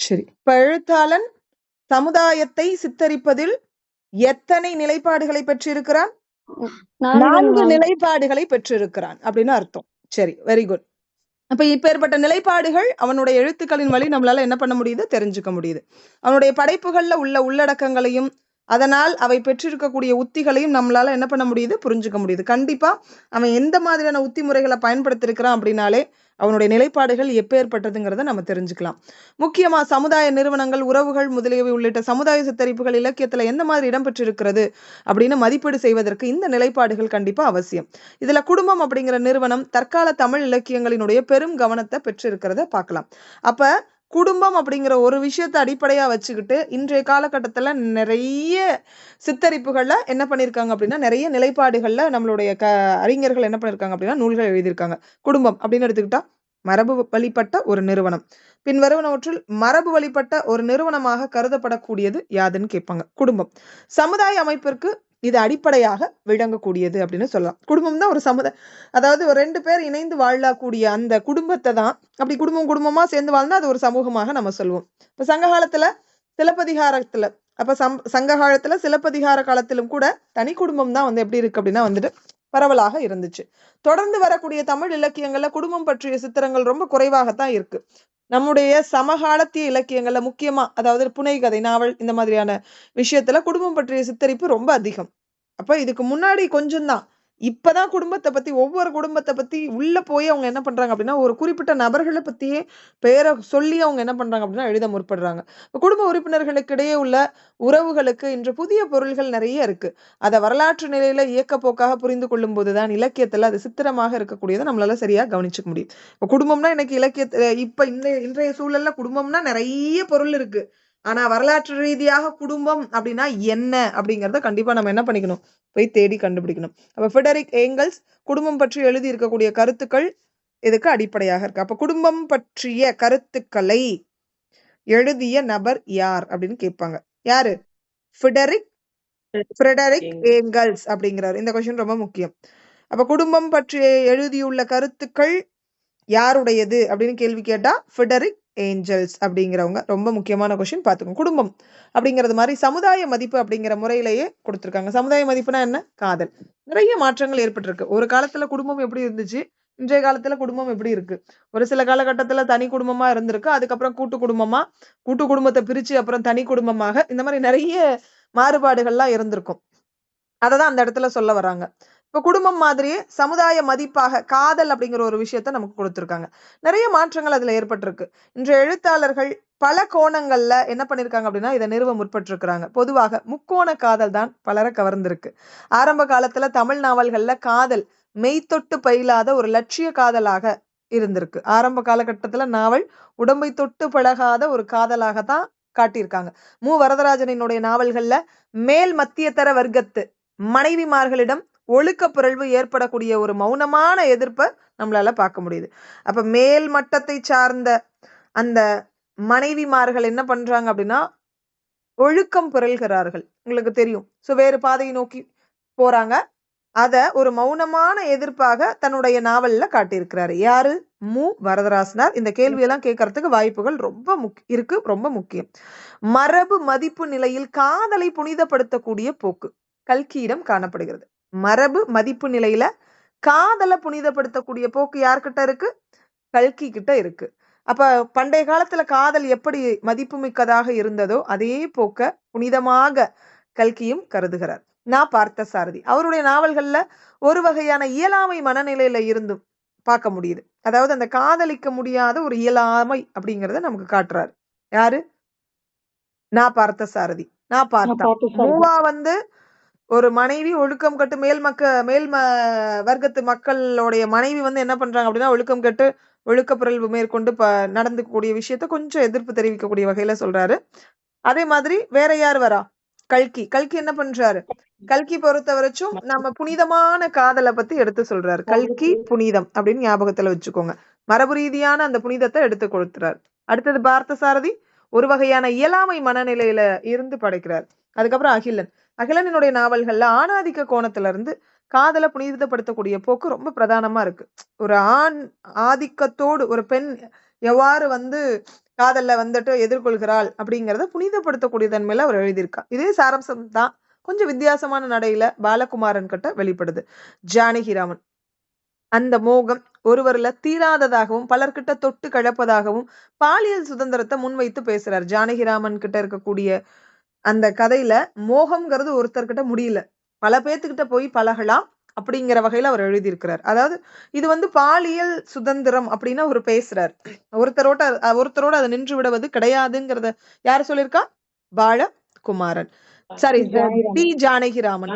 சரி, இப்ப எழுத்தாளன் சமுதாயத்தை சித்தரிப்பதில் எத்தனை நிலைப்பாடுகளை பெற்றிருக்கிறான்? 4 நிலைப்பாடுகளை பெற்றிருக்கிறான் அப்படின்னு அர்த்தம். சரி, வெரி குட். அப்ப இப்பேற்பட்ட நிலைப்பாடுகள் அவனுடைய எழுத்துக்களின் வழி நம்மளால என்ன பண்ண முடியுது, தெரிஞ்சுக்க முடியுது. அவனுடைய படைப்புகள்ல உள்ள உள்ளடக்கங்களையும் அதனால் அவை பெற்றிருக்கக்கூடிய உத்திகளையும் நம்மளால என்ன பண்ண முடியுது, புரிஞ்சுக்க முடியுது. கண்டிப்பா அவன் எந்த மாதிரியான உத்தி முறைகளை பயன்படுத்திருக்கிறான் அப்படின்னாலே அவனுடைய நிலைப்பாடுகள் எப்பேற்பட்டதுங்கிறத நம்ம தெரிஞ்சுக்கலாம். முக்கியமா சமுதாய நிறுவனங்கள், உறவுகள் முதலியவை உள்ளிட்ட சமுதாய சித்தரிப்புகள் இலக்கியத்துல எந்த மாதிரி இடம்பெற்றிருக்கிறது அப்படின்னு மதிப்பீடு செய்வதற்கு இந்த நிலைப்பாடுகள் கண்டிப்பா அவசியம். இதுல குடும்பம் அப்படிங்கிற நிறுவனம் தற்கால தமிழ் இலக்கியங்களினுடைய பெரும் கவனத்தை பெற்றிருக்கிறத பார்க்கலாம். அப்ப குடும்பம் அப்படிங்கிற ஒரு விஷயத்தை அடிப்படையா வச்சுக்கிட்டு இன்றைய காலகட்டத்துல நிறைய சித்தரிப்புகள்ல என்ன பண்ணிருக்காங்க அப்படின்னா, நிறைய நிலைப்பாடுகள்ல நம்மளுடைய அறிஞர்கள் என்ன பண்ணிருக்காங்க அப்படின்னா நூல்கள் எழுதியிருக்காங்க. குடும்பம் அப்படின்னு எடுத்துக்கிட்டா மரபு வழிபட்ட ஒரு நிறுவனம். பின்வருவனவற்றில் மரபு வழிபட்ட ஒரு நிறுவனமாக கருதப்படக்கூடியது யாதுன்னு கேட்பாங்க. குடும்பம் சமுதாய அமைப்பிற்கு இது அடிப்படையாக விளங்கக்கூடியது அப்படின்னு சொல்லலாம். குடும்பம் தான் ஒரு சமுதாய, அதாவது ஒரு 2 பேர் இணைந்து வாழக்கூடிய அந்த குடும்பத்தை தான் அப்படி குடும்பமா சேர்ந்து வாழ்ந்தா அது ஒரு சமூகமாக நம்ம சொல்லுவோம். இப்ப சங்க காலத்துல சிலப்பதிகாரத்துல அப்ப சங்க காலத்துல சிலப்பதிகார காலத்திலும் கூட தனி குடும்பம் தான் வந்து எப்படி இருக்கு அப்படின்னா வந்துட்டு பரவலாக இருந்துச்சு. தொடர்ந்து வரக்கூடிய தமிழ் இலக்கியங்கள்ல குடும்பம் பற்றிய சித்திரங்கள் ரொம்ப குறைவாகத்தான் இருக்கு. நம்முடைய சமகாலத்திய இலக்கியங்கள்ல முக்கியமா அதாவது புனைகதை, நாவல் இந்த மாதிரியான விஷயத்துல குடும்பம் பற்றிய சித்தரிப்பு ரொம்ப அதிகம். அப்ப இதுக்கு முன்னாடி கொஞ்சம் தான். இப்பதான் குடும்பத்தை பத்தி ஒவ்வொரு குடும்பத்தை பத்தி உள்ள போய் அவங்க என்ன பண்றாங்க அப்படின்னா ஒரு குறிப்பிட்ட நபர்களை பத்தியே பெயரை சொல்லி அவங்க என்ன பண்றாங்க அப்படின்னா எழுத முற்படுறாங்க. குடும்ப உறுப்பினர்களுக்கு இடையே உள்ள உறவுகளுக்கு இன்று புதிய பொருள்கள் நிறைய இருக்கு. அதை வரலாற்று நிலையில இயக்கப்போக்காக புரிந்து கொள்ளும் போதுதான் இலக்கியத்துல அது சித்திரமாக இருக்கக்கூடியதை நம்மளால சரியா கவனிச்சுக்க முடியும். இப்ப குடும்பம்னா இன்னைக்கு இப்ப இன்றைய சூழல்ல குடும்பம்னா நிறைய பொருள் இருக்கு. ஆனா வரலாற்று ரீதியாக குடும்பம் அப்படின்னா என்ன அப்படிங்கறத கண்டிப்பா நம்ம என்ன பண்ணிக்கணும், போய் தேடி கண்டுபிடிக்கணும். அப்ப ஃபிரெடரிக் ஏங்கல்ஸ் குடும்பம் பற்றி எழுதி இருக்கக்கூடிய கருத்துக்கள் இதுக்கு அடிப்படையாக இருக்கு. அப்ப குடும்பம் பற்றிய கருத்துக்களை எழுதிய நபர் யார் அப்படின்னு கேட்பாங்க. யாரு? ஃபிரெடரிக் ஏங்கல்ஸ் அப்படிங்கிறார். இந்த கொஸ்டின் ரொம்ப முக்கியம். அப்ப குடும்பம் பற்றி எழுதியுள்ள கருத்துக்கள் யாருடையது அப்படின்னு கேள்வி கேட்டா ஃபிரெடரிக் ஏஞ்சல்ஸ் அப்படிங்கிறவங்க. ரொம்ப முக்கியமான கொஸ்டின், பார்த்துக்கோங்க. குடும்பம் அப்படிங்கிறது மாதிரி சமுதாய மதிப்பு அப்படிங்கிற முறையிலேயே கொடுத்திருக்காங்க. சமுதாய மதிப்புனா என்ன? காதல். நிறைய மாற்றங்கள் ஏற்பட்டிருக்கு. ஒரு காலத்துல குடும்பம் எப்படி இருந்துச்சு, இன்றைய காலத்துல குடும்பம் எப்படி இருக்கு. ஒரு சில காலகட்டத்துல தனி குடும்பமா இருந்திருக்கு, அதுக்கப்புறம் கூட்டு குடும்பமா, கூட்டு குடும்பத்தை பிரிச்சு அப்புறம் தனி குடும்பமாக, இந்த மாதிரி நிறைய மாறுபாடுகள்லாம் இருந்திருக்கும். அததான் அந்த இடத்துல சொல்ல வராங்க. இப்ப குடும்பம் மாதிரியே சமுதாய மதிப்பாக காதல் அப்படிங்கிற ஒரு விஷயத்த நமக்கு கொடுத்திருக்காங்க. நிறைய மாற்றங்கள் அதுல ஏற்பட்டிருக்கு. இன்றைய எழுத்தாளர்கள் பல கோணங்கள்ல என்ன பண்ணிருக்காங்க அப்படின்னா இதை நிறுவ முற்பட்டிருக்கிறாங்க. பொதுவாக முக்கோண காதல் தான் பலரை கவர்ந்திருக்கு. ஆரம்ப காலத்துல தமிழ் நாவல்கள்ல காதல் மெய்த்தொட்டு பயிலாத ஒரு லட்சிய காதலாக இருந்திருக்கு. ஆரம்ப காலகட்டத்துல நாவல் உடம்பை தொட்டு பழகாத ஒரு காதலாகத்தான் காட்டியிருக்காங்க. மு வரதராஜனினுடைய நாவல்கள்ல மேல் மத்தியதர வர்க்கத்து மனைவிமார்களிடம் ஒழுக்க பிறழ்வு ஏற்படக்கூடிய ஒரு மௌனமான எதிர்ப்பை நம்மளால பார்க்க முடியுது. அப்ப மேல் மட்டத்தை சார்ந்த அந்த மனைவிமார்கள் என்ன பண்றாங்க அப்படின்னா ஒழுக்கம் பிறழ்கிறார்கள். உங்களுக்கு தெரியும். சோ வேறு பாதையை நோக்கி போறாங்க. அத ஒரு மௌனமான எதிர்ப்பாக தன்னுடைய நாவல்ல காட்டியிருக்கிறாரு. யாரு? மு வரதராசனார். இந்த கேள்வியெல்லாம் கேட்கறதுக்கு வாய்ப்புகள் ரொம்ப இருக்கு, ரொம்ப முக்கியம். மரபு மதிப்பு நிலையில் காதலை புனிதப்படுத்தக்கூடிய போக்கு கல்கியிடம் காணப்படுகிறது. மரபு மதிப்பு நிலையில காதலை புனிதப்படுத்தக்கூடிய போக்கு யார்கிட்ட இருக்கு? கல்கி கிட்ட இருக்கு. அப்ப பண்டைய காலத்துல காதல் எப்படி மதிப்புமிக்கதாக இருந்ததோ அதே போக்க புனிதமாக கல்கியும் கருதுகிறார். நான் பார்த்த சாரதி அவருடைய நாவல்கள்ல ஒரு வகையான இயலாமை மனநிலையில இருந்தும் பார்க்க முடியுது. அதாவது அந்த காதலிக்க முடியாத ஒரு இயலாமை அப்படிங்கறத நமக்கு காட்டுறாரு. யாரு? நான் பார்த்த சாரதி. நான் பார்த்தேன். மூவா வந்து ஒரு மனைவி ஒழுக்கம் கட்டு மேல் வர்க்கத்து மக்களுடைய மனைவி வந்து என்ன பண்றாங்க அப்படின்னா ஒழுக்கம் கட்டு ஒழுக்கப்பிறழ்வு மேற்கொண்டு நடந்துக்கூடிய விஷயத்த கொஞ்சம் எதிர்ப்பு தெரிவிக்கக்கூடிய வகையில சொல்றாரு. அதே மாதிரி வேற யார் வரா? கல்கி. கல்கி என்ன பண்றாரு? கல்கி பொறுத்த வரைக்கும் நம்ம புனிதமான காதலை பத்தி எடுத்து சொல்றாரு. கல்கி புனிதம் அப்படின்னு ஞாபகத்துல வச்சுக்கோங்க. மரபு ரீதியான அந்த புனிதத்தை எடுத்து கொடுக்கிறார். அடுத்தது பார்த்தசாரதி ஒரு வகையான இயலாமை மனநிலையில இருந்து படைக்கிறார். அதுக்கப்புறம் அகிலன். அகிலனுடைய நாவல்கள்ல ஆணாதிக்க கோணத்துல இருந்து காதலை புனிதப்படுத்தக்கூடிய போக்கு ரொம்ப பிரதானமா இருக்கு. ஒரு ஆண் ஆதிக்கத்தோடு ஒரு பெண் எவ்வாறு வந்து காதல்ல வந்துட்டு எதிர்கொள்கிறாள் அப்படிங்கறத புனிதப்படுத்தக்கூடிய தன்மையில அவர் எழுதியிருக்கார். இதே சாராம்சம் தான் கொஞ்சம் வித்தியாசமான நடையில பாலகுமாரன் கிட்ட வெளிப்படுது. ஜானகிராமன் அந்த மோகம் ஒருவர்ல தீராததாகவும் பலர்கிட்ட தொட்டு கழப்பதாகவும் பாலியல் சுதந்திரத்தை முன்வைத்து பேசுறார். ஜானகிராமன் கிட்ட இருக்கக்கூடிய அந்த கதையில மோகம்ங்கிறது ஒருத்தர்கிட்ட முடியல, பல பேத்துக்கிட்ட போய் பழகலாம் அப்படிங்கிற வகையில அவர் எழுதியிருக்கிறார். அதாவது இது வந்து பாலியல் சுதந்திரம் அப்படின்னு அவர் பேசுறார். ஒருத்தரோட அதை நின்று விடுவது கிடையாதுங்கிறத யாரு சொல்லியிருக்கா? பாலகுமாரன். சாரி, டி ஜானகிராமன்.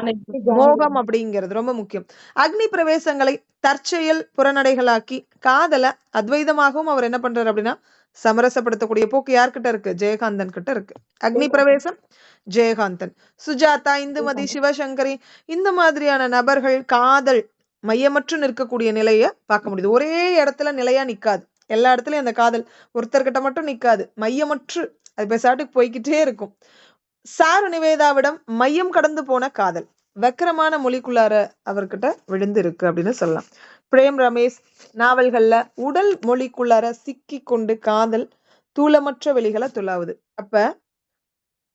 மோகம் அப்படிங்கிறது ரொம்ப முக்கியம். அக்னி பிரவேசங்களை தற்செயல் புறநடைகளாக்கி காதல அத்வைதமாகவும் அவர் என்ன பண்றாரு அப்படின்னா சமரசப்படுத்தக்கூடிய போக்கு யார்கிட்ட இருக்கு? ஜெயகாந்தன் கிட்ட இருக்கு. அக்னி பிரவேசம் ஜெயகாந்தன். சுஜாதா, இந்துமதி, சிவசங்கரி இந்த மாதிரியான நபர்கள் காதல் மையமற்று நிற்கக்கூடிய நிலைய பார்க்க முடியுது. ஒரே இடத்துல நிலையா நிக்காது. எல்லா இடத்துலயும் அந்த காதல் ஒருத்தர்கிட்ட மட்டும் நிக்காது, மையமற்று அது பேசாட்டுக்கு போய்கிட்டே இருக்கும். சாரு நிவேதாவிடம் மையம் கடந்து போன காதல் வக்கரமான மொழிக்குள்ளார அவர்கிட்ட விழுந்து இருக்கு அப்படின்னு சொல்லலாம். பிரேம் ரமேஷ் நாவல்கள்ல உடல் மொழிக்குள்ளார சிக்கி கொண்டு காதல் தூளமற்ற வெளிகளை துளாவுது. அப்ப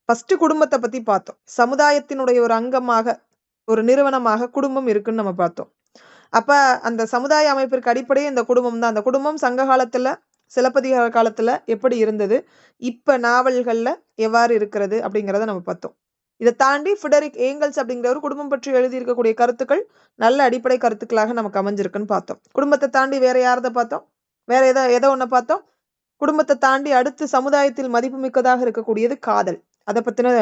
ஃபர்ஸ்ட் குடும்பத்தை பத்தி பார்த்தோம். சமுதாயத்தினுடைய ஒரு அங்கமாக ஒரு நிறுவனமாக குடும்பம் இருக்குன்னு நம்ம பார்த்தோம். அப்ப அந்த சமுதாய அமைப்பிற்கு அடிப்படையே இந்த குடும்பம் தான். அந்த குடும்பம் சங்க காலத்துல சிலப்பதிகார காலத்துல எப்படி இருந்தது, இப்ப நாவல்கள்ல எவ்வாறு இருக்கிறது அப்படிங்கிறத நம்ம பார்த்தோம். இதை தாண்டி ஃபிடரிக் ஏங்கல்ஸ் அப்படிங்கிறவர் குடும்பம் பற்றி எழுதியிருக்கக்கூடிய கருத்துக்கள் நல்ல அடிப்படை கருத்துக்களாக நமக்கு அமைஞ்சிருக்குன்னு பார்த்தோம். குடும்பத்தை தாண்டி வேற யாரதை பார்த்தோம்? வேற எதை ஒண்ண பார்த்தோம்? குடும்பத்தை தாண்டி அடுத்து சமுதாயத்தில் மதிப்புமிக்கதாக இருக்கக்கூடியது காதல். அதை பத்தின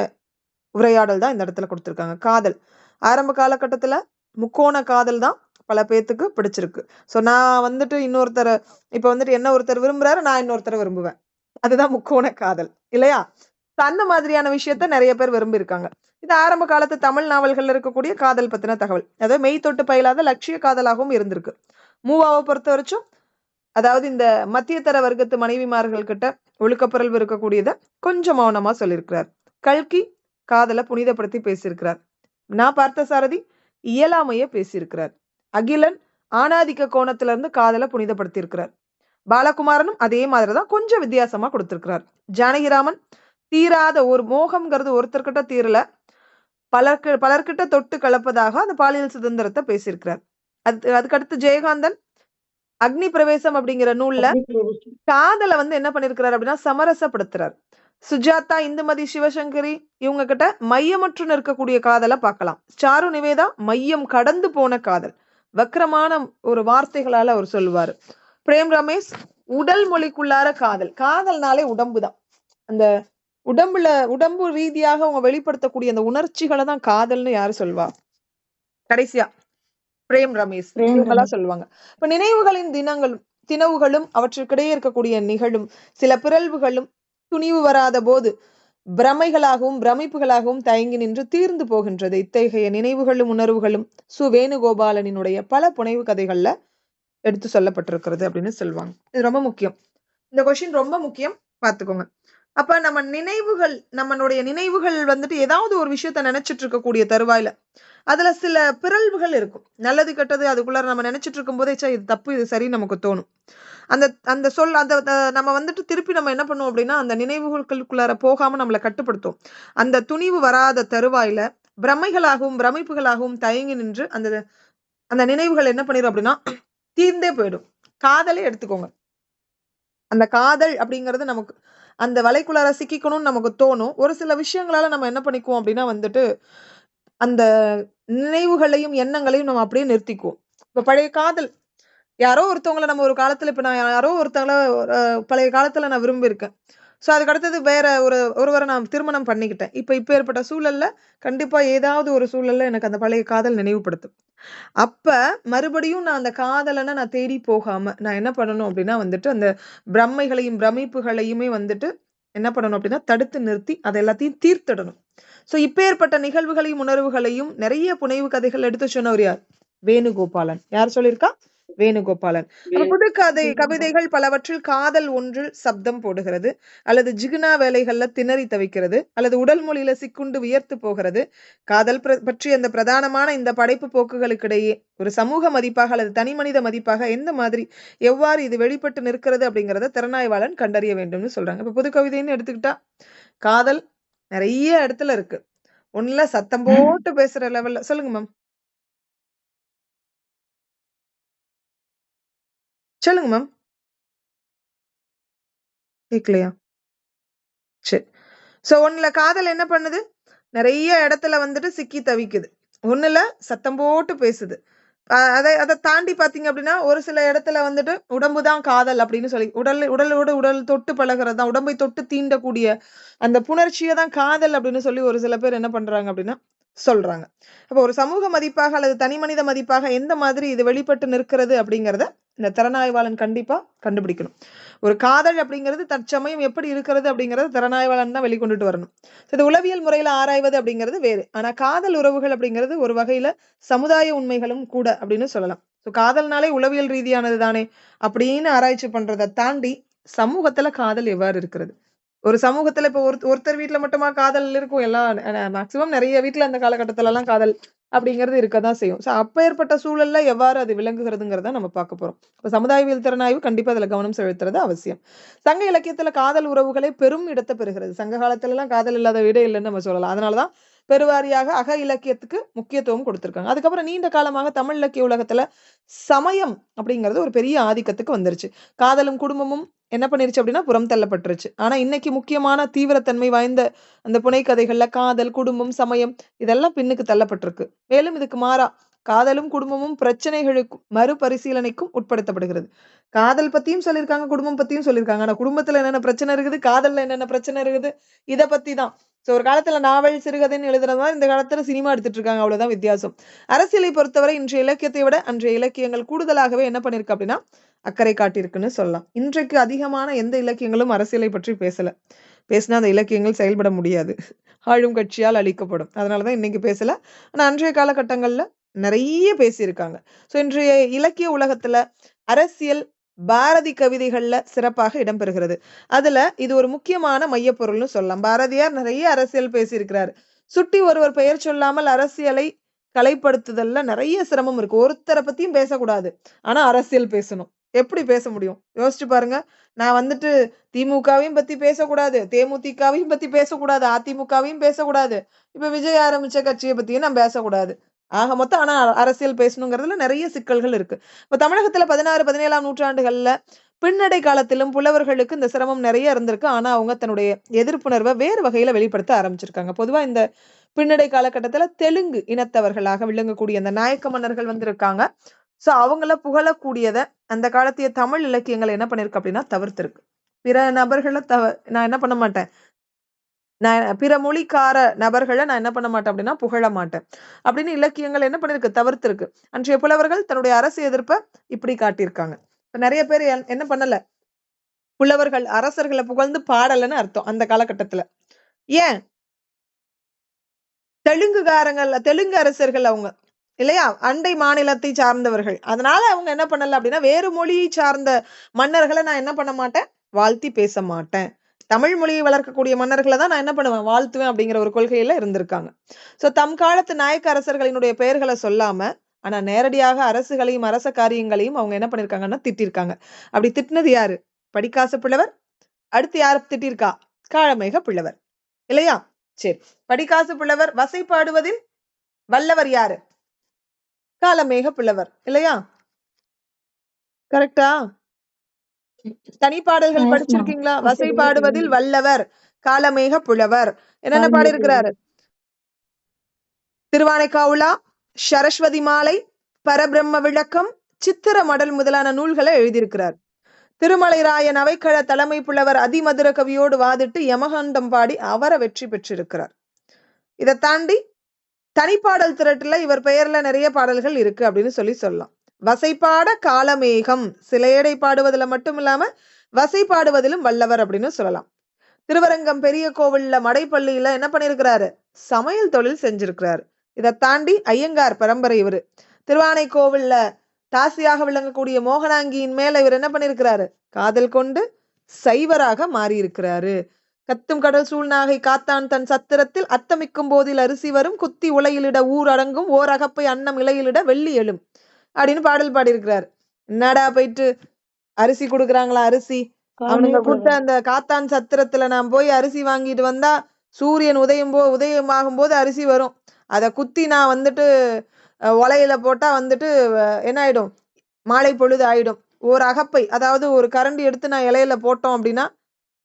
உரையாடல் தான் இந்த இடத்துல கொடுத்திருக்காங்க. காதல் ஆரம்ப காலகட்டத்துல முக்கோண காதல் தான் பல பேத்துக்கு பிடிச்சிருக்கு. சோ நான் வந்துட்டு இன்னொருத்தரை இப்ப வந்துட்டு என்ன ஒருத்தர் விரும்புறாரு, நான் இன்னொருத்தரை விரும்புவேன். அதுதான் முக்கோண காதல் இல்லையா? அந்த மாதிரியான விஷயத்த நிறைய பேர் விரும்பி இருக்காங்க. இது ஆரம்ப காலத்து தமிழ் நாவல்கள்ல இருக்கக்கூடிய காதல் பத்தின தகவல். அதாவது மெய் தொட்டு பயிலாத லட்சிய காதலாகவும் இருந்திருக்கு. மூவாவை பொறுத்த வரைக்கும் அதாவது இந்த மத்திய தர வர்க்கத்து மனைவிமார்கள் கிட்ட ஒழுக்கப்புறல் இருக்கக்கூடியத கொஞ்சம் மௌனமா சொல்லியிருக்கிறார். கல்கி காதலை புனிதப்படுத்தி பேசியிருக்கிறார். நான் பார்த்த சாரதி இயலாமைய பேசியிருக்கிறார். அகிலன் ஆணாதிக்க கோணத்துல இருந்து காதலை புனிதப்படுத்தி இருக்கிறார். பாலகுமாரனும் அதே மாதிரிதான் கொஞ்சம் வித்தியாசமா கொடுத்திருக்கிறார். ஜானகிராமன் தீராத ஒரு மோகம்ங்கிறது ஒருத்தர்கிட்ட தீரல, பலர்கிட்ட தொட்டு கலப்பதாக அந்த பாலியல் சுதந்திரத்தை பேசியிருக்கிறார். அதுக்கடுத்து ஜெயகாந்தன் அக்னி பிரவேசம் அப்படிங்கிற நூல்ல காதலை வந்து என்ன பண்ணிருக்கிறார் அப்படின்னா சமரசப்படுத்துறார். சுஜாதா, இந்துமதி, சிவசங்கரி இவங்க கிட்ட மையமற்று நிற்கக்கூடிய காதலை பார்க்கலாம். சாரு நிவேதா மையம் கடந்து போன காதல், வக்கரமான ஒரு வார்த்தைகளால அவர் சொல்லுவாரு. பிரேம் ரமேஷ் உடல் மொழிக்குள்ளார காதல். காதல்னாலே உடம்புதான். அந்த உடம்பு ரீதியாக அவங்க வெளிப்படுத்தக்கூடிய அந்த உணர்ச்சிகளை தான் காதல்னு யாரு சொல்வா? கடைசியா பிரேம் ரமேஷ் இவங்கெல்லாம் சொல்லுவாங்க. இப்ப நினைவுகளின் தினவுகளும் அவற்றுக்கிடையே இருக்கக்கூடிய நிகழும் சில பிறழ்வுகளும் துணிவு வராத போது பிரமைகளாகவும் பிரமிப்புகளாகவும் தயங்கி நின்று தீர்ந்து போகின்றது. இத்தகைய நினைவுகளும் உணர்வுகளும் சு வேணுகோபாலனினுடைய பல புனைவு கதைகள்ல எடுத்து சொல்லப்பட்டிருக்கிறது அப்படின்னு சொல்லுவாங்க. இது ரொம்ப முக்கியம். இந்த கொஸ்டின் ரொம்ப முக்கியம், பார்த்துக்கோங்க. அப்ப நம்மளுடைய நினைவுகள் வந்துட்டு ஏதாவது ஒரு விஷயத்த நினைச்சிட்டு இருக்கக்கூடிய தருவாயில அதுல சில பிறழ்வுகள் இருக்கும். நல்லது கெட்டது அதுக்குள்ளார நம்ம நினைச்சிட்டு இருக்கும் போதே இது தப்பு இது சரி நமக்கு தோணும். அந்த நம்ம வந்துட்டு திருப்பி நம்ம என்ன பண்ணுவோம் அப்படின்னா அந்த நினைவுகளுக்குள்ளார போகாம நம்மளை கட்டுப்படுத்தும். அந்த துணிவு வராத தருவாயில பிரமைகளாகவும் பிரமிப்புகளாகவும் தயங்கி நின்று அந்த நினைவுகள் என்ன பண்ணிடும் அப்படின்னா தீர்ந்தே போயிடும். காதலே எடுத்துக்கோங்க. அந்த காதல் அப்படிங்கிறது நமக்கு அந்த வலைக்குள்ளார சிக்கிக்கணும்னு நமக்கு தோணும். ஒரு சில விஷயங்களால நம்ம என்ன பண்ணிக்குவோம் அப்படின்னா வந்துட்டு அந்த நினைவுகளையும் எண்ணங்களையும் நம்ம அப்படியே நிறுத்திக்குவோம். இப்ப பழைய காதல் யாரோ ஒருத்தவங்களை நம்ம ஒரு காலத்துல இப்ப நான் யாரோ ஒருத்தவங்கள பழைய காலத்துல நான் விரும்பி இருக்கேன். சோ அதுக்கு அடுத்தது வேற ஒருவரை நான் திருமணம் பண்ணிக்கிட்டேன். இப்ப ஏற்பட்ட சூழல்ல கண்டிப்பா ஏதாவது ஒரு சூழல்ல எனக்கு அந்த பழைய காதல் நினைவுபடுத்தும். அப்ப மறுபடியும் நான் அந்த காதலனை நான் தேடி போகாம நான் என்ன பண்ணணும் அப்படின்னா வந்துட்டு அந்த பிரமைகளையும் பிரமிப்புகளையுமே வந்துட்டு என்ன பண்ணணும் அப்படின்னா தடுத்து நிறுத்தி அதை எல்லாத்தையும் தீர்த்திடணும். சோ இப்ப ஏற்பட்ட நிகழ்வுகளையும் உணர்வுகளையும் நிறைய புனைவு கதைகள் எடுத்து சொன்னவர் யார்? வேணுகோபாலன். யார் சொல்லியிருக்கா? வேணுகோபாலன். அப்ப புதுக்கதை கவிதைகள் பலவற்றில் காதல் ஒன்றில் சப்தம் போடுகிறது, அல்லது ஜிகுனா வேலைகள்ல திணறி தவிக்கிறது, அல்லது உடல் மொழியில சிக்குண்டு வியர்த்து போகிறது. காதல் பற்றி அந்த பிரதானமான இந்த படைப்பு போக்குகளுக்கிடையே ஒரு சமூக மதிப்பாக அல்லது தனி மனித மதிப்பாக எந்த மாதிரி எவ்வாறு இது வெளிப்பட்டு நிற்கிறது அப்படிங்கறத திறனாய்வாளன் கண்டறிய வேண்டும்னு சொல்றாங்க. இப்ப புது கவிதைன்னு எடுத்துக்கிட்டா காதல் நிறைய இடத்துல இருக்கு. ஒண்ணுல சத்தம் போட்டு பேசுற லெவல்ல சொல்லுங்க மேம். சொல்லுங்க மேம். கேட்கலையா? சரி. சோ ஒண்ணுல காதல் என்ன பண்ணுது? நிறைய இடத்துல வந்துட்டு சிக்கி தவிக்குது. ஒண்ணுல சத்தம் போட்டு பேசுது. அத தாண்டி பாத்தீங்க அப்படின்னா, ஒரு சில இடத்துல வந்துட்டு உடம்பு தான் காதல் அப்படின்னு சொல்லி உடலோடு உடல் தொட்டு பழகுறது தான். உடம்பை தொட்டு தீண்டக்கூடிய அந்த புணர்ச்சிய தான் காதல் அப்படின்னு சொல்லி ஒரு சில பேர் என்ன பண்றாங்க அப்படின்னா சொல்றாங்க. அப்ப ஒரு சமூக மதிப்பாக அல்லது தனிமனித மதிப்பாக எந்த மாதிரி இது வெளிப்பட்டு நிற்கிறது அப்படிங்கிறத இந்த திறனாய்வாளன் கண்டிப்பா கண்டுபிடிக்கணும். ஒரு காதல் அப்படிங்கிறது தற்சமயம் எப்படி இருக்கிறது அப்படிங்கறத திறனாய்வாளன் தான் வெளிக்கொண்டுட்டு வரணும். இது உளவியல் முறையில ஆராய்வது அப்படிங்கிறது வேறு. ஆனா காதல் உறவுகள் அப்படிங்கிறது ஒரு வகையில சமுதாய உண்மைகளும் கூட அப்படின்னு சொல்லலாம். காதல்னாலே உளவியல் ரீதியானது தானே அப்படின்னு ஆராய்ச்சி பண்றதை தாண்டி சமூகத்துல காதல் எவ்வாறு இருக்கிறது? ஒரு சமூகத்துல இப்ப ஒருத்தர் வீட்ல மட்டுமா காதல் இருக்கும். எல்லாம் மேக்ஸிமம் நிறைய வீட்ல அந்த காலகட்டத்துல எல்லாம் காதல் அப்படிங்கிறது இருக்கதான் செய்யும். அப்பேற்பட்ட சூழல்ல எவ்வாறு அது விளங்குகிறதுங்கிறத நம்ம பார்க்க போறோம். இப்ப சமுதாயவியல் திறனாய்வு கண்டிப்பா அதுல கவனம் செலுத்துறது அவசியம். சங்க இலக்கியத்துல காதல் உறவுகளே பெரும் இடத்தை பெறுகிறது. சங்க காலத்துல எல்லாம் காதல் இல்லாத வீடே இல்லைன்னு நம்ம சொல்லலாம். அதனாலதான் பெருவாரியாக அக இலக்கியத்துக்கு முக்கியத்துவம் கொடுத்திருக்காங்க. அதுக்கப்புறம் நீண்ட காலமாக தமிழ் இலக்கிய உலகத்துல சமயம் அப்படிங்கிறது ஒரு பெரிய ஆதிக்கத்துக்கு வந்துருச்சு. காதலும் குடும்பமும் என்ன பண்ணிருச்சு அப்படின்னா புறம் தள்ளப்பட்டுருச்சு. ஆனா இன்னைக்கு முக்கியமான தீவிரத்தன்மை வாய்ந்த அந்த புனைக்கதைகள்ல காதல், குடும்பம், சமயம் இதெல்லாம் பின்னுக்கு தள்ளப்பட்டிருக்கு. மேலும் இதுக்கு மாறா காதலும் குடும்பமும் பிரச்சனைகளுக்கும் மறுபரிசீலனைக்கும் உட்படுத்தப்படுகிறது. காதல் பத்தியும் சொல்லியிருக்காங்க, குடும்பம் பத்தியும் சொல்லியிருக்காங்க. ஆனா குடும்பத்துல என்னென்ன பிரச்சனை இருக்குது, காதல்ல என்னென்ன பிரச்சனை இருக்குது, இத பத்தி தான். ஒரு காலத்துல நாவல், சிறுகதைன்னு எழுதுறது மாதிரி இந்த காலத்துல சினிமா எடுத்துட்டு இருக்காங்க. அவ்வளவுதான் வித்தியாசம். அரசியலை பொறுத்தவரை இன்றைய இலக்கியத்தை விட அன்றைய இலக்கியங்கள் கூடுதலாகவே என்ன பண்ணிருக்கு அப்படின்னா அக்கறை காட்டியிருக்குன்னு சொல்லலாம். இன்றைக்கு அதிகமான எந்த இலக்கியங்களும் அரசியலை பற்றி பேசல. பேசினா அந்த இலக்கியங்கள் செயல்பட முடியாது. ஆளும் கட்சியால் அழிக்கப்படும். அதனாலதான் இன்னைக்கு பேசல. ஆனா அன்றைய காலகட்டங்கள்ல நிறைய பேசியிருக்காங்க. இன்றைய இலக்கிய உலகத்துல அரசியல் பாரதி கவிதைகள்ல சிறப்பாக இடம்பெறுகிறது. அதுல இது ஒரு முக்கியமான மையப்பொருள்னு சொல்லலாம். பாரதியார் நிறைய அரசியல் பேசியிருக்கிறார். சுட்டி ஒருவர் பெயர் சொல்லாமல் அரசியலை கலைப்படுத்துதல்ல நிறைய சிரமம் இருக்கு. ஒருத்தரை பத்தியும் பேசக்கூடாது. ஆனா அரசியல் பேசணும். எப்படி பேச முடியும்? யோசிச்சு பாருங்க. நான் வந்துட்டு திமுகவையும் பத்தி பேசக்கூடாது, தேமுதிகவையும் பத்தி பேசக்கூடாது, அதிமுகவையும் பேசக்கூடாது. இப்ப விஜய் ஆரம்பிச்ச கட்சியை பத்தியும் நான் பேசக்கூடாது. ஆக மொத்தம் ஆனா அரசியல் பேசணுங்கிறதுல நிறைய சிக்கல்கள் இருக்கு. இப்ப தமிழகத்துல 16, 17ஆம் நூற்றாண்டுகள்ல பின்னடை காலத்திலும் புலவர்களுக்கு இந்த சிரமம் நிறைய இருந்திருக்கு. ஆனா அவங்க தன்னுடைய எதிர்ப்புணர்வை வேறு வகையில வெளிப்படுத்த ஆரம்பிச்சிருக்காங்க. பொதுவா இந்த பின்னடை காலகட்டத்துல தெலுங்கு இனத்தவர்களாக விளங்கக்கூடிய அந்த நாயக்க மன்னர்கள் வந்திருக்காங்க. அவங்கள புகழக்கூடியத அந்த காலத்திய தமிழ் இலக்கியங்கள் என்ன பண்ணிருக்கு அப்படின்னா தவிர்த்திருக்கு. பிற நபர்களை நான் என்ன பண்ண மாட்டேன், நான் பிற மொழிக்கார நபர்களை நான் என்ன பண்ண மாட்டேன் அப்படின்னா புகழ மாட்டேன் அப்படின்னு இலக்கியங்கள் என்ன பண்ணிருக்கு தவிர்த்திருக்கு. அன்றைய புலவர்கள் தன்னுடைய அரசு எதிர்ப்பை இப்படி காட்டியிருக்காங்க. நிறைய பேர் என்ன பண்ணல, புலவர்கள் அரசர்களை புகழ்ந்து பாடலன்னு அர்த்தம் அந்த காலகட்டத்துல. ஏன் தெலுங்கு அரசர்கள் அவங்க இல்லையா, அண்டை மாநிலத்தை சார்ந்தவர்கள். அதனால அவங்க என்ன பண்ணல அப்படின்னா வேறு மொழியை சார்ந்த மன்னர்களை நான் என்ன பண்ண மாட்டேன், வாழ்த்தி பேச மாட்டேன். தமிழ் மொழியை வளர்க்கக்கூடிய மன்னர்களை தான் நான் என்ன பண்ணுவேன், வாழ்த்துவேன் அப்படிங்கிற ஒரு கொள்கையில இருந்திருக்காங்க. தம் காலத்து நாயக்க அரசர்களினுடைய பெயர்களை சொல்லாம ஆனா நேரடியாக அரசுகளையும் அரச காரியங்களையும் அவங்க என்ன பண்ணிருக்காங்கன்னா திட்டிருக்காங்க. அப்படி திட்டினது யாரு? படிக்காசு புலவர். அடுத்து யாரு திட்டிருக்கா? காளமேக புலவர் இல்லையா? சரி, படிக்காசு புலவர். வசைப்பாடுவதில் வல்லவர் யாரு? காளமேக புலவர் இல்லையா? கரெக்டா? தனிப்பாடல்கள் படிச்சிருக்கீங்களா? வசை பாடுவதில் வல்லவர் காளமேக புலவர். என்னென்ன பாடி இருக்கிறாரு? திருவானைக்காவுலா, சரஸ்வதி மாலை, பரபிரம்ம விளக்கம், சித்திர மடல் முதலான நூல்களை எழுதியிருக்கிறார். திருமலை ராயன் அவைக்கள தலைமை புலவர் அதிமதுர கவியோடு வாதிட்டு யமகண்டம் பாடி அவரை வெற்றி பெற்றிருக்கிறார். இதை தாண்டி தனிப்பாடல் திரட்டுல இவர் பெயர்ல நிறைய பாடல்கள் இருக்கு அப்படின்னு சொல்லலாம். வசைப்பாட காளமேகம், சிலையடை பாடுவதில் மட்டும் இல்லாம வசை பாடுவதிலும் வல்லவர் அப்படின்னு சொல்லலாம். திருவரங்கம் பெரிய கோவில்ல மடைப்பள்ளியில என்ன பண்ணிருக்கிறாரு, சமையல் தொழில் செஞ்சிருக்கிறாரு. இதை தாண்டி ஐயங்கார் பரம்பரை இவரு. திருவானைக்கோவில்ல தாசியாக விளங்கக்கூடிய மோகனாங்கியின் மேல இவர் என்ன பண்ணிருக்கிறாரு? காதல் கொண்டு சைவராக மாறி இருக்கிறாரு. கத்தும் கடல் சூழ்நாகை காத்தான் தன் சத்திரத்தில் அத்தமிக்கும் போதில் அரிசி வரும் குத்தி உலையிலிட ஊர் அடங்கும் ஓர் அகப்பை அன்னம் இலையிலிட வெள்ளி எழும் அப்படின்னு பாடல் பாடியிருக்கிறாரு. என்னடா போயிட்டு அரிசி கொடுக்குறாங்களா? அரிசி அவனுங்க கொடுத்த அந்த காத்தான் சத்திரத்துல நான் போய் அரிசி வாங்கிட்டு வந்தா சூரியன் உதயமாகும் போது அரிசி வரும். அதை குத்தி நான் வந்துட்டு உலையில போட்டா வந்துட்டு என்ன ஆயிடும்? மாலை பொழுது ஆயிடும். ஒரு அகப்பை, அதாவது ஒரு கரண்டி எடுத்து நான் இலையில போட்டோம் அப்படின்னா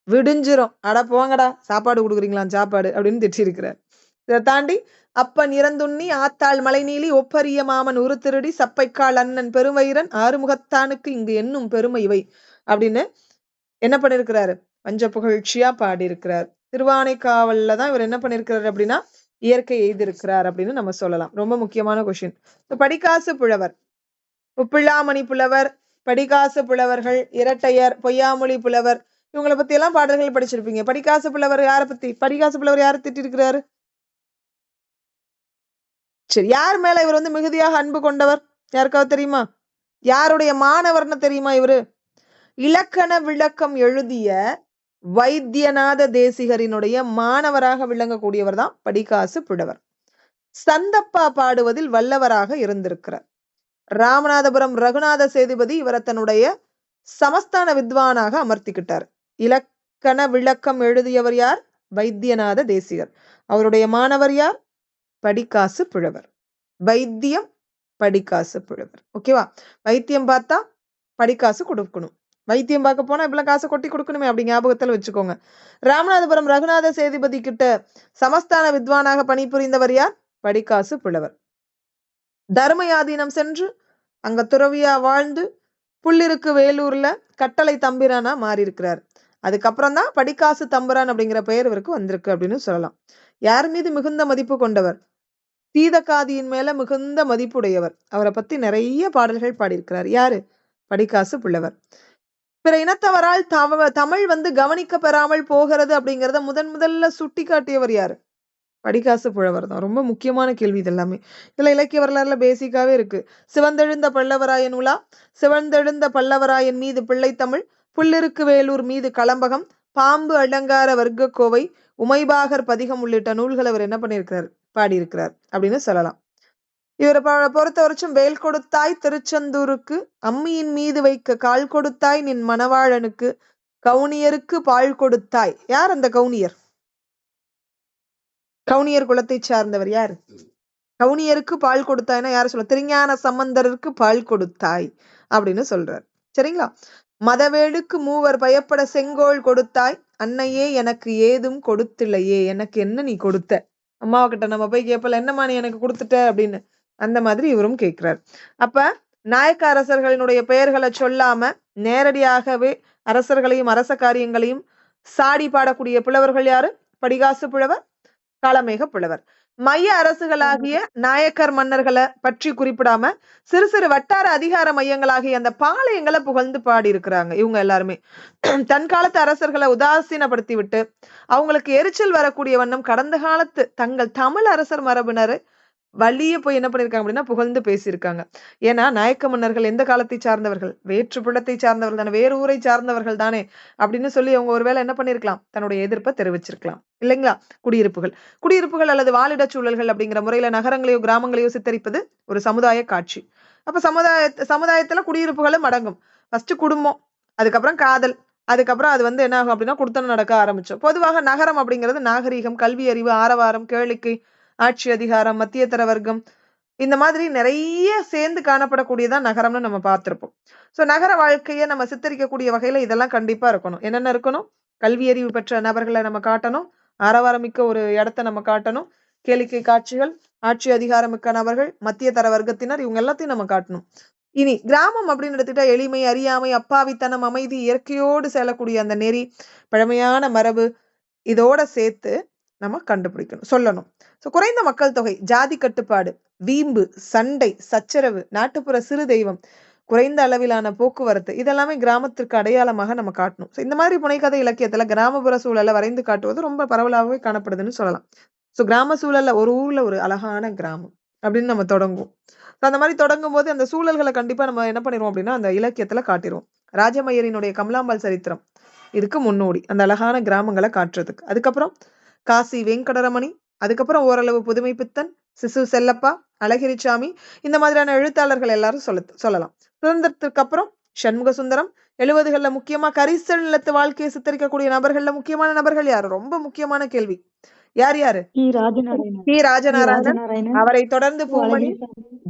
விடிஞ்சிரும். அட போங்கடா, சாப்பாடு கொடுக்குறீங்களா? சாப்பாடு அப்படின்னு திட்டிருக்கிறார். இதை தாண்டி அப்பன் இறந்துண்ணி ஆத்தாள் மலை நீலி ஒப்பரிய மாமன் உரு திருடி சப்பைக்கால் அண்ணன் பெருமைரன் ஆறுமுகத்தானுக்கு இங்கு என்னும் பெருமை இவை அப்படின்னு என்ன பண்ணிருக்கிறாரு? பஞ்ச புகழ்ச்சியா பாடியிருக்கிறார். திருவானைக்காவல்ல தான் இவர் என்ன பண்ணிருக்கிறாரு அப்படின்னா இயற்கை எய்திருக்கிறார் அப்படின்னு நம்ம சொல்லலாம். ரொம்ப முக்கியமான கொஸ்டின். படிக்காசு புலவர், உப்பில்லாமணி புலவர், படிகாசு புலவர்கள், இரட்டையர், பொய்யாமொழி புலவர், இவங்களை பத்தி எல்லாம் பாடல்கள் படிச்சிருப்பீங்க. படிகாசு புலவர் யாரை பத்தி? படிகாசு புலவர் யாரை திட்டி இருக்கிறாரு? சரி, யார் மேல இவர் வந்து மிகுதியாக அன்பு கொண்டவர்? யாருக்காவது தெரியுமா? யாருடைய மாணவர்னு தெரியுமா இவரு? இலக்கண விளக்கம் எழுதிய வைத்தியநாத தேசிகரினுடைய மாணவராக விளங்கக்கூடியவர் தான் படிகாசு புலவர். சந்தப்பா பாடுவதில் வல்லவராக இருந்திருக்கிறார். ராமநாதபுரம் ரகுநாத சேதுபதி இவரை தன்னுடைய சமஸ்தான வித்வானாக அமர்த்திக்கிட்டார். இலக்கண விளக்கம் எழுதியவர் யார்? வைத்தியநாத தேசிகர். அவருடைய மாணவர் யார்? படிக்காசு புலவர். வைத்தியம் படிக்காசு புலவர். ஓகேவா? வைத்தியம் பார்த்தா படிக்காசு கொடுக்கணும். வைத்தியம் பார்க்க போனா இப்பெல்லாம் காசு கொட்டி கொடுக்கணுமே, அப்படி ஞாபகத்துல வச்சுக்கோங்க. ராமநாதபுரம் ரகுநாத சேதுபதி கிட்ட சமஸ்தான வித்வானாக பணிபுரிந்தவர் யார்? படிக்காசு புலவர். தர்மயாதீனம் சென்று அங்க துறவியா வாழ்ந்து புள்ளிருக்கு வேலூர்ல கட்டளை தம்பிரானா மாறி இருக்கிறார். அதுக்கப்புறம் தான் படிக்காசு தம்பிரான் அப்படிங்கிற பெயர் இவருக்கு வந்திருக்கு அப்படின்னு சொல்லலாம். யார் மீது மிகுந்த மதிப்பு கொண்டவர்? சீதக்காதியின் மேல மிகுந்த மதிப்புடையவர். அவரை பத்தி நிறைய பாடல்கள் பாடியிருக்கிறார். யாரு? படிக்காசு புலவர். பிற இனத்தவரால் தமிழ் வந்து கவனிக்க பெறாமல் போகிறது அப்படிங்கிறத முதல்ல சுட்டி காட்டியவர் யாரு? படிக்காசு புலவர் தான். ரொம்ப முக்கியமான கேள்வி இது எல்லாமே. இதுல இலக்கிய வரலாறுல பேசிக்காவே இருக்கு. சிவந்தெழுந்த பல்லவராயன் உலா, சிவந்தெழுந்த பல்லவராயன் மீது பிள்ளைத்தமிழ், புள்ளிருக்கு வேலூர் மீது களம்பகம், பாம்பு அலங்கார வர்க்க கோவை, உமைபாகர் பதிகம் உள்ளிட்ட நூல்களை அவர் என்ன பண்ணியிருக்கிறார்? பாடியிருக்கிறார் அப்படின்னு சொல்லலாம். இவரை பொறுத்த வரைக்கும் வேல் கொடுத்தாய் திருச்செந்தூருக்கு, அம்மியின் மீது வைக்க கால் கொடுத்தாய் நின் மணவாளனுக்கு, கவுனியருக்கு பால் கொடுத்தாய். யார் அந்த கவுனியர்? கவுனியர் குலத்தை சார்ந்தவர் யாரு? கவுனியருக்கு பால் கொடுத்தாய்னா யாரு சொல்ல? திருஞான சம்பந்தருக்கு பால் கொடுத்தாய் அப்படின்னு சொல்றார். சரிங்களா? மதவேளுக்கு மூவர் பயப்பட செங்கோல் கொடுத்தாய், அன்னையே எனக்கு ஏதும் கொடுத்தில்லையே, எனக்கு என்ன நீ கொடுத்த? அம்மாவை கிட்ட நம்ம போய் கேட்பல, என்னம்மா நீ எனக்கு கொடுத்துட்ட அப்படின்னு. அந்த மாதிரி இவரும் கேட்கிறார். அப்ப நாயக்க அரசர்களினுடைய பெயர்களை சொல்லாம நேரடியாகவே அரசர்களையும் அரச காரியங்களையும் சாடி பாடக்கூடிய புலவர்கள் யாரு? படிகாசு புலவர், காளமேக புலவர். மைய அரசுகளாகிய நாயக்கர் மன்னர்களை பற்றி குறிப்பிடாம சிறு சிறு வட்டார அதிகார மையங்களாகிய அந்த பாளையங்களை புகழ்ந்து பாடி இருக்கிறாங்க இவங்க எல்லாருமே. தன் காலத்து அரசர்களை உதாசீனப்படுத்தி விட்டு அவங்களுக்கு எரிச்சல் வரக்கூடிய வண்ணம் கடந்த காலத்து தங்கள் தமிழ் அரசர் மரபினர் வழிய போய் என்ன பண்ணிருக்காங்க அப்படின்னா புகழ்ந்து பேசியிருக்காங்க. ஏன்னா நாயக்க மன்னர்கள் எந்த காலத்தை சார்ந்தவர்கள்? வேற்று புலத்தை சார்ந்தவர்கள் தானே, வேறு ஊரை சார்ந்தவர்கள் தானே அப்படின்னு சொல்லி அவங்க ஒருவேளை என்ன பண்ணிருக்கலாம்? தன்னுடைய எதிர்ப்பை தெரிவிச்சிருக்கலாம் இல்லைங்களா? குடியிருப்புகள் அல்லது வாழிட சூழல்கள் அப்படிங்கிற முறையில நகரங்களையோ கிராமங்களையோ சித்தரிப்பது ஒரு சமுதாய காட்சி. அப்ப சமுதாயத்துல குடியிருப்புகளும் அடங்கும். ஃபர்ஸ்ட் குடும்பம், அதுக்கப்புறம் காதல், அதுக்கப்புறம் அது வந்து என்ன ஆகும் அப்படின்னா குடுத்தனம் நடக்க ஆரம்பிச்சோம். பொதுவாக நகரம் அப்படிங்கிறது நாகரீகம், கல்வி அறிவு, ஆரவாரம், கேளிக்கை, ஆட்சி அதிகாரம், மத்தியதர வர்க்கம், இந்த மாதிரி நிறைய சேர்ந்து காணப்படக்கூடியதான் நகரம்னு நம்ம பார்த்திருப்போம். சோ நகர வாழ்க்கையை நம்ம சித்தரிக்கக்கூடிய வகையில இதெல்லாம் கண்டிப்பா இருக்கணும். என்னென்ன இருக்கணும்? கல்வி அறிவு பெற்ற நபர்களை நம்ம காட்டணும், ஆரவாரமிக்க ஒரு இடத்த நம்ம காட்டணும், கேளிக்கை காட்சிகள், ஆட்சி அதிகாரமிக்க நபர்கள், மத்தியதர வர்க்கத்தினர், இவங்க எல்லாத்தையும் நம்ம காட்டணும். இனி கிராமம் அப்படின்னு எடுத்துட்டா எளிமை, அறியாமை, அப்பாவித்தனம், அமைதி, இயற்கையோடு செல்லக்கூடிய அந்த நெறி, பழமையான மரபு, இதோட சேர்த்து நம்ம கண்டுபிடிக்கணும், சொல்லணும். குறைந்த மக்கள் தொகை, ஜாதி கட்டுப்பாடு, வீம்பு, சண்டை, சச்சரவு, நாட்டுப்புற சிறு தெய்வம், குறைந்த அளவிலான போக்குவரத்து, இதெல்லாமே கிராமத்திற்கு அடையாளமாக நம்ம காட்டணும். இந்த மாதிரி புனைக்கதை இலக்கியத்துல கிராமப்புற சூழலை வரைந்து காட்டுவது ரொம்ப பரவலாகவே காணப்படுதுன்னு சொல்லலாம். கிராம சூழல்ல ஒரு ஊர்ல ஒரு அழகான கிராமம் அப்படின்னு நம்ம தொடங்குவோம். அந்த மாதிரி தொடங்கும் போது அந்த சூழல்களை கண்டிப்பா நம்ம என்ன பண்ணிடுவோம் அப்படின்னா அந்த இலக்கியத்துல காட்டிடுவோம். ராஜமய்யரினுடைய கமலாம்பாள் சரித்திரம் இதுக்கு முன்னோடி, அந்த அழகான கிராமங்களை காட்டுறதுக்கு. அதுக்கப்புறம் காசி வெங்கடரமணி, அதுக்கப்புறம் ஓரளவு புதுமை பித்தன், சிசு செல்லப்பா, அழகிரிசாமி, இந்த மாதிரியான எழுத்தாளர்கள் எல்லாரும் சொல்லலாம். சுதந்திரத்துக்கு அப்புறம் சண்முக சுந்தரம், 70கள்ல முக்கியமா கரிசல் நிலத்து வாழ்க்கையை சித்தரிக்கக்கூடிய நபர்கள்ல முக்கியமான நபர்கள் யாரு? ரொம்ப முக்கியமான கேள்வி. யார் யாரு? பி ராஜநாராயணன், அவரை தொடர்ந்து பூமணி,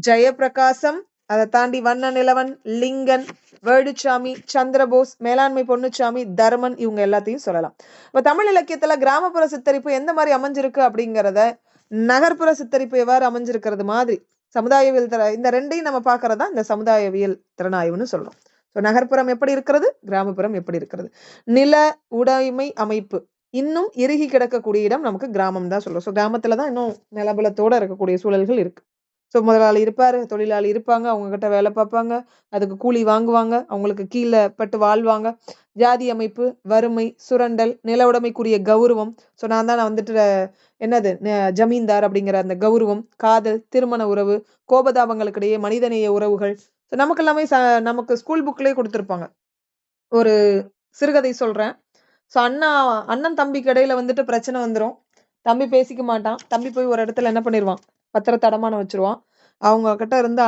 ஜெயபிரகாசம், அதை தாண்டி வண்ண நிலவன், லிங்கன், வேலுச்சாமி, சந்திரபோஸ், மேலாண்மை பொன்னுச்சாமி, தர்மன், இவங்க எல்லாத்தையும் சொல்லலாம். இப்ப தமிழ் இலக்கியத்துல கிராமப்புற சித்தரிப்பு எந்த மாதிரி அமைஞ்சிருக்கு அப்படிங்கறத நகர்ப்புற சித்தரிப்பு எவ்வாறு அமைஞ்சிருக்கிறது மாதிரி சமுதாயவியல் இந்த ரெண்டையும் நம்ம பாக்குறதா இந்த சமுதாயவியல் திறனாய்வுன்னு சொல்றோம். நகர்ப்புறம் எப்படி இருக்கிறது, கிராமப்புறம் எப்படி இருக்கிறது, நில உடைமை அமைப்பு இன்னும் இறுகி கிடக்கக்கூடிய இடம் நமக்கு கிராமம் தான் சொல்றோம். கிராமத்துலதான் இன்னும் நிலபலத்தோட இருக்கக்கூடிய சூழல்கள் இருக்கு. முதலாளி இருப்பாரு, தொழிலாளி இருப்பாங்க, அவங்க கிட்ட வேலை பார்ப்பாங்க, அதுக்கு கூலி வாங்குவாங்க, அவங்களுக்கு கீழே பட்டு வாழ்வாங்க. ஜாதி அமைப்பு, வறுமை, சுரண்டல், நில உடைமைக்குரிய கௌரவம், நான் தான் வந்துட்டு என்னது ஜமீன்தார் அப்படிங்கிற அந்த கௌரவம், காதல், திருமண உறவு, கோபதாபங்களுக்கு இடையே மனிதநேய உறவுகள், நமக்கு எல்லாமே நமக்கு ஸ்கூல் புக்லயே கொடுத்திருப்பாங்க. ஒரு சிறுகதை சொல்றேன். அண்ணன் தம்பிக்கு இடையில வந்துட்டு பிரச்சனை வந்துரும். தம்பி பேசிக்க மாட்டான். தம்பி போய் ஒரு இடத்துல என்ன பண்ணிருவான், பத்திரத்தை அடமானம் வச்சிருவான். அவங்க கிட்ட இருந்து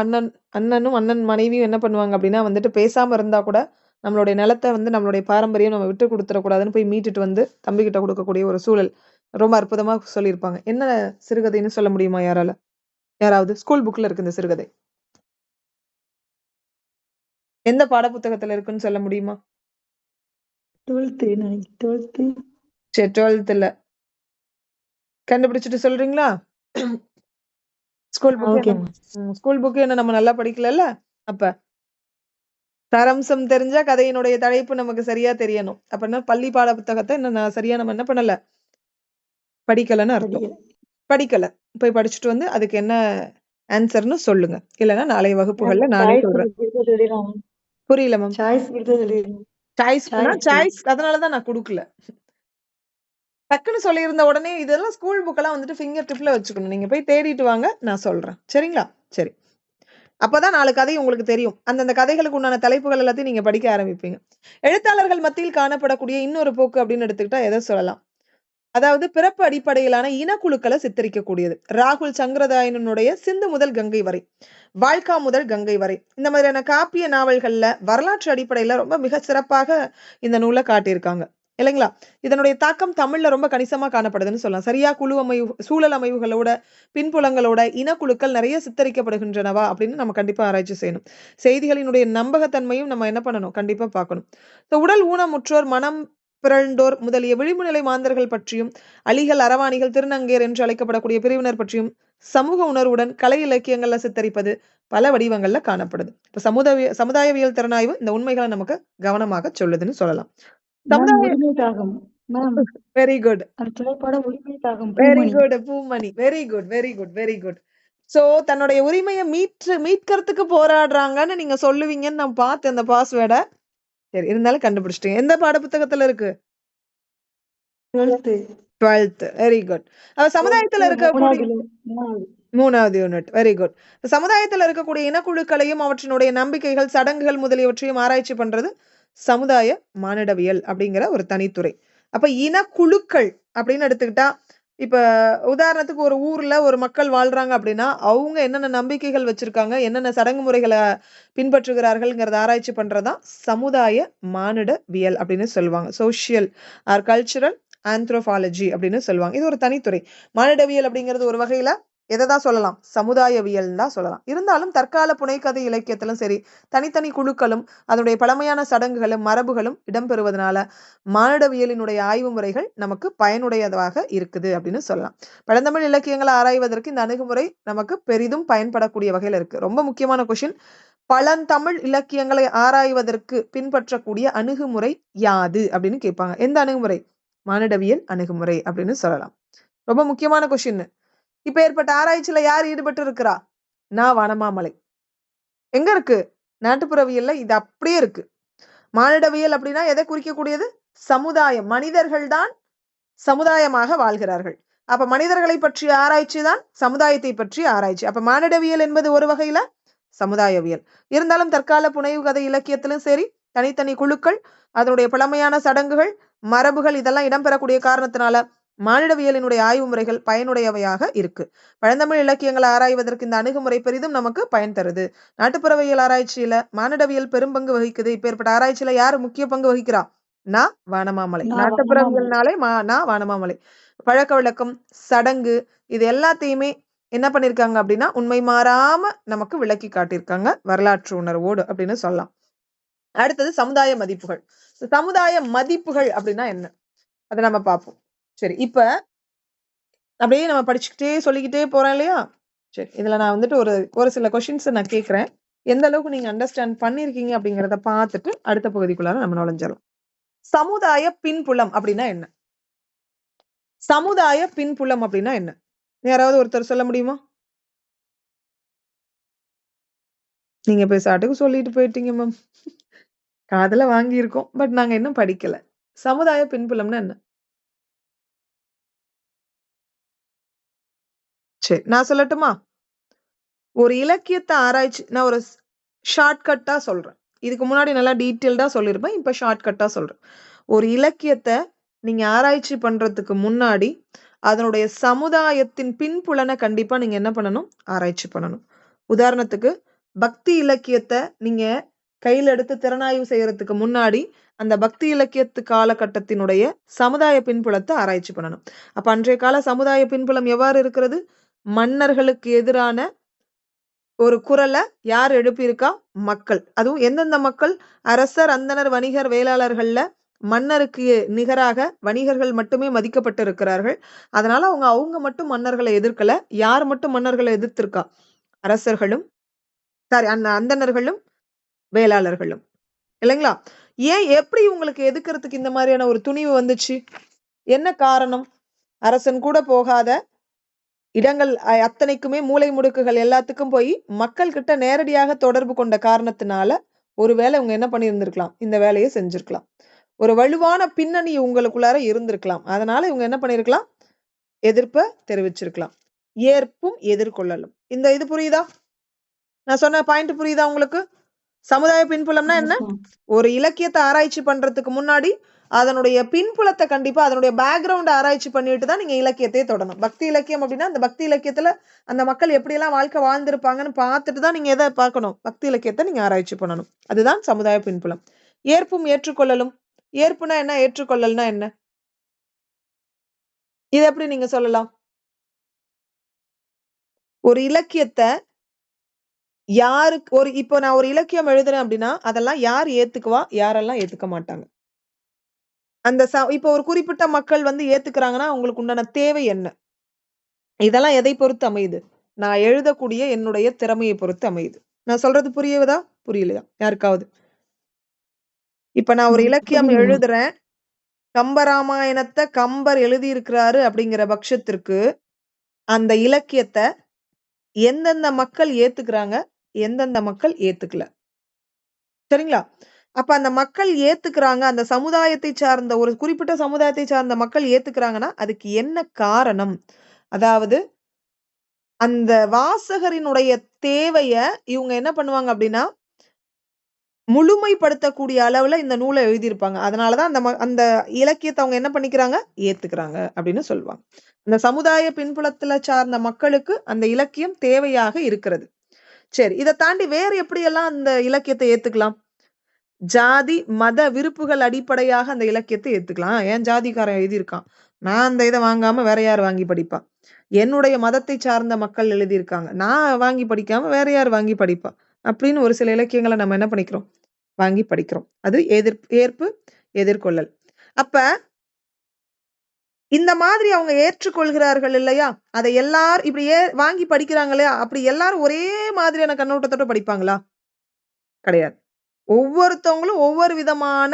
அண்ணனும் அண்ணன் மனைவியும் என்ன பண்ணுவாங்க அப்படின்னா வந்துட்டு பேசாம இருந்தா கூட நம்மளுடைய நிலத்தை நம்மளுடைய பாரம்பரியம் நம்ம விட்டு கொடுத்துடக்கூடாதுன்னு போய் மீட்டுட்டு வந்து தம்பி கிட்ட கொடுக்கக்கூடிய ஒரு சூழல் ரொம்ப அற்புதமா சொல்லியிருப்பாங்க. என்ன சிறுகதைன்னு சொல்ல முடியுமா யாராவது? ஸ்கூல் புக்ல இருக்கு இந்த சிறுகதை. எந்த பாட புத்தகத்துல இருக்குன்னு சொல்ல முடியுமா? 12th கண்டுபிடிச்சிட்டு சொல்றீங்களா? ஸ்கூல் புக் என்ன நம்ம நல்லா படிக்கல அப்ப சாராம்சம் தெரிஞ்சா கதையினுடைய தலைப்பு நமக்கு சரியா தெரியணும். அப்படின்னா பள்ளி பாட புத்தகத்தை என்ன சரியா நம்ம என்ன பண்ணல, படிக்கலன்னு அர்த்தம். படிக்கல, போய் படிச்சுட்டு வந்து அதுக்கு என்ன ஆன்சர்னு சொல்லுங்க. இல்லைன்னா நாளைய வகுப்புகள்ல நானே சொல்றேன். புரியல மேம். சாய்ஸ் அதனாலதான் நான் கொடுக்கல. டக்குன்னு சொல்லியிருந்த உடனே இதெல்லாம் ஸ்கூல் புக்கெல்லாம் வந்துட்டு ஃபிங்கர் டிப்ல வச்சுக்கணும். நீங்க போய் தேடிட்டு வாங்க, நான் சொல்றேன். சரிங்களா? சரி. அப்பதான் 4 கதை உங்களுக்கு தெரியும். அந்தந்த கதைகளுக்கு உண்டான தலைப்புகள் எல்லாத்தையும் நீங்க படிக்க ஆரம்பிப்பீங்க. எழுத்தாளர்கள் மத்தியில் காணப்படக்கூடிய இன்னொரு போக்கு அப்படின்னு எடுத்துக்கிட்டா எதை சொல்லலாம்? அதாவது பிறப்பு அடிப்படையிலான இனக்குழுக்களை சித்தரிக்கக்கூடியது. ராகுல் சங்கரதாயனுடைய சிந்து முதல் கங்கை வரை, வாழ்க்கா முதல் கங்கை வரை, இந்த மாதிரியான காப்பிய நாவல்கள்ல வரலாற்று அடிப்படையில ரொம்ப மிக சிறப்பாக இந்த நூலை காட்டியிருக்காங்க இல்லைங்களா? இதனுடைய தாக்கம் தமிழ்ல ரொம்ப கணிசமா காணப்படுதுன்னு சொல்லலாம். சரியா குழு அமைவு, சூழல் அமைவுகளோட, பின்புலங்களோட இனக்குழுக்கள் நிறைய சித்தரிக்கப்படுகின்றனவா அப்படின்னு நம்ம கண்டிப்பா ஆராய்ச்சி செய்யணும். செய்திகளினுடைய நம்பகத்தன்மையும் நம்ம என்ன பண்ணணும், கண்டிப்பா பார்க்கணும். உடல் ஊனமுற்றோர், மனம் பிறழ்ந்தோர் முதலிய விளிம்பு நிலை மாந்தர்கள் பற்றியும், அலிகள், அரவாணிகள், திருநங்கையர் என்று அழைக்கப்படக்கூடிய பிரிவினர் பற்றியும் சமூக உணர்வுடன் கலை இலக்கியங்கள்ல சித்தரிப்பது பல வடிவங்கள்ல காணப்படுது. இப்ப சமுதாயவியல் திறனாய்வு இந்த உண்மைகளை நமக்கு கவனமாக சொல்லுதுன்னு சொல்லலாம். Very good, very good Poomani, very good, very good, very good. So தன்னுடைய உரிமையை மீட்கிறதுக்கு போராடுறாங்கன்னு நீங்க சொல்லுவீங்கன்னு நான் பார்த்தேன் அந்த பாஸ்வேர்டை. சரி, இருந்தாலும் கண்டுபிடிச்சிட்டீங்க. எந்த பாட புத்தகத்துல இருக்கு? 12th. Very good. சமுதாயத்துல இருக்கக்கூடிய 3வது யூனிட். Very good. சமுதாயத்துல இருக்கக்கூடிய இனக்குழுக்களையும் அவற்றினுடைய நம்பிக்கைகள், சடங்குகள் முதலியவற்றையும் ஆராய்ச்சி பண்றது சமுதாய மானிடவியல் அப்படிங்கிற ஒரு தனித்துறை. அப்ப இனக்குழுக்கள் அப்படின்னு எடுத்துக்கிட்டா, இப்ப உதாரணத்துக்கு ஒரு ஊர்ல ஒரு மக்கள் வாழ்றாங்க அப்படின்னா அவங்க என்னென்ன நம்பிக்கைகள் வச்சிருக்காங்க, என்னென்ன சடங்கு முறைகளை பின்பற்றுகிறார்கள்ங்கிறத ஆராய்ச்சி பண்றதா சமுதாய மானிடவியல் அப்படின்னு சொல்லுவாங்க. சோசியல் ஆர் கல்ச்சுரல் ஆந்த்ரோபாலஜி அப்படின்னு சொல்லுவாங்க. இது ஒரு தனித்துறை. மானிடவியல் அப்படிங்கிறது ஒரு வகையில எதைதான் சொல்லலாம், சமுதாயவியல் தான் சொல்லலாம். இருந்தாலும் தற்கால புனைக்கதை இலக்கியத்திலும் சரி, தனித்தனி குழுக்களும் அதனுடைய பழமையான சடங்குகளும் மரபுகளும் இடம்பெறுவதனால மானிடவியலினுடைய ஆய்வு முறைகள் நமக்கு பயனுடையதாக இருக்குது அப்படின்னு சொல்லலாம். பழந்தமிழ் இலக்கியங்களை ஆராய்வதற்கு இந்த அணுகுமுறை நமக்கு பெரிதும் பயன்படக்கூடிய வகையில இருக்கு. ரொம்ப முக்கியமான கொஸ்டின், பழந்தமிழ் இலக்கியங்களை ஆராய்வதற்கு பின்பற்றக்கூடிய அணுகுமுறை யாது அப்படின்னு கேட்பாங்க. எந்த அணுகுமுறை? மானிடவியல் அணுகுமுறை அப்படின்னு சொல்லலாம். ரொம்ப முக்கியமான கொஸ்டின். இப்ப ஏற்பட்ட ஆராய்ச்சியில யார் ஈடுபட்டு இருக்கிறா? வனமாமலை. எங்க இருக்கு? நாட்டுப்புறவியல்ல இது அப்படியே இருக்கு. மானிடவியல் அப்படின்னா எதை குறிக்கக்கூடியது? சமுதாயம். மனிதர்கள் தான் சமுதாயமாக வாழ்கிறார்கள். அப்ப மனிதர்களை பற்றிய ஆராய்ச்சி தான் சமுதாயத்தை பற்றிய ஆராய்ச்சி. அப்ப மானிடவியல் என்பது ஒரு வகையில சமுதாயவியல். இருந்தாலும் தற்கால புனைவு கதை இலக்கியத்திலும் சரி, தனித்தனி குழுக்கள், அதனுடைய பழமையான சடங்குகள், மரபுகள் இதெல்லாம் இடம்பெறக்கூடிய காரணத்தினால மானிடவியலினுடைய ஆய்வு முறைகள் பயனுடையவையாக இருக்கு. பழந்தமிழ் இலக்கியங்களை ஆராய்வதற்கு இந்த அணுகுமுறை பெரிதும் நமக்கு பயன் தருது. நாட்டுப்புறவியல் ஆராய்ச்சியில மானிடவியல் பெரும்பங்கு வகிக்குது. இப்பேற்பட்ட ஆராய்ச்சியில யாரு முக்கிய பங்கு வகிக்கிறா? வானமாமலை. நாட்டுப்புறவியல்னாலே வானமாமலை. பழக்க வழக்கம், சடங்கு இது எல்லாத்தையுமே என்ன பண்ணிருக்காங்க அப்படின்னா உண்மை மாறாம நமக்கு விளக்கி காட்டியிருக்காங்க வரலாற்று உணர்வோடு அப்படின்னு சொல்லலாம். அடுத்தது சமுதாய மதிப்புகள். சமுதாய மதிப்புகள் அப்படின்னா என்ன, அதை நம்ம பார்ப்போம். சரி, இப்ப அப்படியே நம்ம படிச்சுக்கிட்டே சொல்லிக்கிட்டே போறேன் இல்லையா? சரி, இதுல நான் வந்துட்டு ஒரு சில கொஸ்டின்ஸ் நான் கேட்கிறேன். எந்த அளவுக்கு நீங்க அண்டர்ஸ்டாண்ட் பண்ணிருக்கீங்க அப்படிங்கறத பார்த்துட்டு அடுத்த பகுதிக்குள்ளார நம்ம நுழைஞ்சிடலாம். சமுதாய பின்புலம் அப்படின்னா என்ன? சமுதாய பின்புலம் அப்படின்னா என்ன? யாராவது ஒருத்தர் சொல்ல முடியுமா? நீங்க பேசாட்டுக்கு சொல்லிட்டு போயிட்டீங்க மேம். காதுல வாங்கி இருக்கோம், பட் நாங்க இன்னும் படிக்கல. சமுதாய பின்புலம்னா என்ன? சரி, நான் சொல்லட்டுமா? ஒரு இலக்கியத்தை ஆராய்ச்சி நான் ஒரு ஷார்ட்கட்டா சொல்றேன். இதுக்கு முன்னாடி நல்லா டீட்டெயில்டா சொல்லியிருப்பேன். இப்ப ஷார்ட்கட்டா சொல்றேன். ஒரு இலக்கியத்தை நீங்க ஆராய்ச்சி பண்றதுக்கு முன்னாடி அதனுடைய சமுதாயத்தின் பின்புலனை கண்டிப்பா நீங்க என்ன பண்ணணும்? ஆராய்ச்சி பண்ணணும். உதாரணத்துக்கு பக்தி இலக்கியத்தை நீங்க கையில எடுத்து திறனாய்வு செய்யறதுக்கு முன்னாடி அந்த பக்தி இலக்கியத்து காலகட்டத்தினுடைய சமுதாய பின்புலத்தை ஆராய்ச்சி பண்ணணும். அப்ப அன்றைய கால சமுதாய பின்புலம் எவ்வாறு இருக்கிறது? மன்னர்களுக்கு எதிரான ஒரு குரலை யார் எழுப்பியிருக்கா? மக்கள். அதுவும் எந்தெந்த மக்கள்? அரசர், அந்தனர், வணிகர், வேளாளர்கள்ல மன்னருக்கு நிகராக வணிகர்கள் மட்டுமே மதிக்கப்பட்டு இருக்கிறார்கள். அதனால அவங்க மட்டும் மன்னர்களை எதிர்க்கல. யார் மட்டும் மன்னர்களை எதிர்த்திருக்கா? அரசர்களும் அந்தணர்களும் வேளாளர்களும். இல்லைங்களா? ஏன் எப்படி உங்களுக்கு எதிர்க்கிறதுக்கு இந்த மாதிரியான ஒரு துணிவு வந்துச்சு? என்ன காரணம்? அரசன் கூட போகாத இடங்கள் அத்தனைக்குமே மூலை முடுக்குகள் எல்லாத்துக்கும் போய் மக்கள் கிட்ட நேரடியாக தொடர்பு கொண்ட காரணத்தினால ஒருவேளை இவங்க என்ன பண்ணியிருந்திருக்கலாம்? இந்த வேலையை செஞ்சிருக்கலாம். ஒரு வலுவான பின்னணி உங்களுக்குள்ளார இருந்திருக்கலாம். அதனால இவங்க என்ன பண்ணிருக்கலாம்? எதிர்ப்பை தெரிவிச்சிருக்கலாம். ஏற்பும் எதிர்கொள்ளலும். இது புரியுதா? நான் சொன்ன பாயிண்ட் புரியுதா உங்களுக்கு? சமுதாய பின்புலம்னா என்ன? ஒரு இலக்கியத்தை ஆராய்ச்சி பண்றதுக்கு முன்னாடி அதனுடைய பின்புலத்தை கண்டிப்பா அதனுடைய பேக்ரவுண்ட் ஆராய்ச்சி பண்ணிட்டு தான் நீங்க இலக்கியத்தையே தொடணும். பக்தி இலக்கியம் அப்படின்னா அந்த பக்தி இலக்கியத்துல அந்த மக்கள் எப்படி எல்லாம் வாழ்க்கை வாழ்ந்திருப்பாங்கன்னு பார்த்துட்டு தான் நீங்க எதை பார்க்கணும்? பக்தி இலக்கியத்தை நீங்க ஆராய்ச்சி பண்ணணும். அதுதான் சமுதாய பின்புலம். ஏற்பும் ஏற்றுக்கொள்ளலும். ஏற்புனா என்ன? ஏற்றுக்கொள்ளல்னா என்ன? இது எப்படி நீங்க சொல்லலாம்? ஒரு இலக்கியத்தை யாருக்கு இப்போ நான் ஒரு இலக்கியம் எழுதுறேன் அப்படின்னா அதெல்லாம் யார் ஏத்துக்குவா, யாரெல்லாம் ஏத்துக்க மாட்டாங்க? இப்போ ஒரு குறிப்பிட்ட மக்கள் ஏத்துக்கிறாங்கன்னா அவங்களுக்கு உண்டான தேவை என்ன? இதெல்லாம் எதை பொறுத்து அமையுது? நான் எழுதக்கூடிய என்னுடைய திறமையை பொறுத்து அமையுது. நான் சொல்றது புரியுதா? புரியலையா யாருக்காவது? இப்ப நான் ஒரு இலக்கியம் எழுதுறேன். கம்பராமாயணத்தை கம்பர் எழுதியிருக்கிறாரு அப்படிங்கிற பட்சத்திற்கு அந்த இலக்கியத்தை எந்தெந்த மக்கள் ஏத்துக்கிறாங்க, எந்தெந்த மக்கள் ஏத்துக்கல. சரிங்களா? அப்ப அந்த மக்கள் ஏத்துக்கிறாங்க, அந்த சமுதாயத்தை சார்ந்த ஒரு குறிப்பிட்ட சமுதாயத்தை சார்ந்த மக்கள் ஏத்துக்கிறாங்கன்னா அதுக்கு என்ன காரணம்? அதாவது அந்த வாசகரினுடைய தேவைய இவங்க என்ன பண்ணுவாங்க அப்படின்னா முழுமைப்படுத்தக்கூடிய அளவுல இந்த நூலை எழுதியிருப்பாங்க. அதனாலதான் அந்த இலக்கியத்தை அவங்க என்ன பண்ணிக்கிறாங்க? ஏத்துக்கிறாங்க அப்படின்னு சொல்லுவாங்க. அந்த சமுதாய பின்புலத்துல சார்ந்த மக்களுக்கு அந்த இலக்கியம் தேவையாக இருக்கிறது. சரி, இதை தாண்டி வேறு எப்படியெல்லாம் அந்த இலக்கியத்தை ஏத்துக்கலாம்? ஜாதி மத விருப்புகள் அடிப்படையாக அந்த இலக்கியத்தை ஏத்துக்கலாம். ஏன் ஜாதிக்காரன் எழுதியிருக்கான், நான் அந்த இதை வாங்காம வேற யார் வாங்கி படிப்பா? என்னுடைய மதத்தை சார்ந்த மக்கள் எழுதியிருக்காங்க, நான் வாங்கி படிக்காம வேற யார் வாங்கி படிப்பா? அப்படின்னு ஒரு சில இலக்கியங்களை நம்ம என்ன பண்ணிக்கிறோம்? வாங்கி படிக்கிறோம். அது ஏற்பு எதிர்கொள்ளல். அப்ப இந்த மாதிரி அவங்க ஏற்றுக்கொள்கிறார்கள் இல்லையா? அதை எல்லாரும் இப்படி வாங்கி படிக்கிறாங்க இல்லையா? அப்படி எல்லாரும் ஒரே மாதிரியான கண்ணோட்டத்தோட படிப்பாங்களா? கிடையாது. ஒவ்வொருத்தவங்களும் ஒவ்வொரு விதமான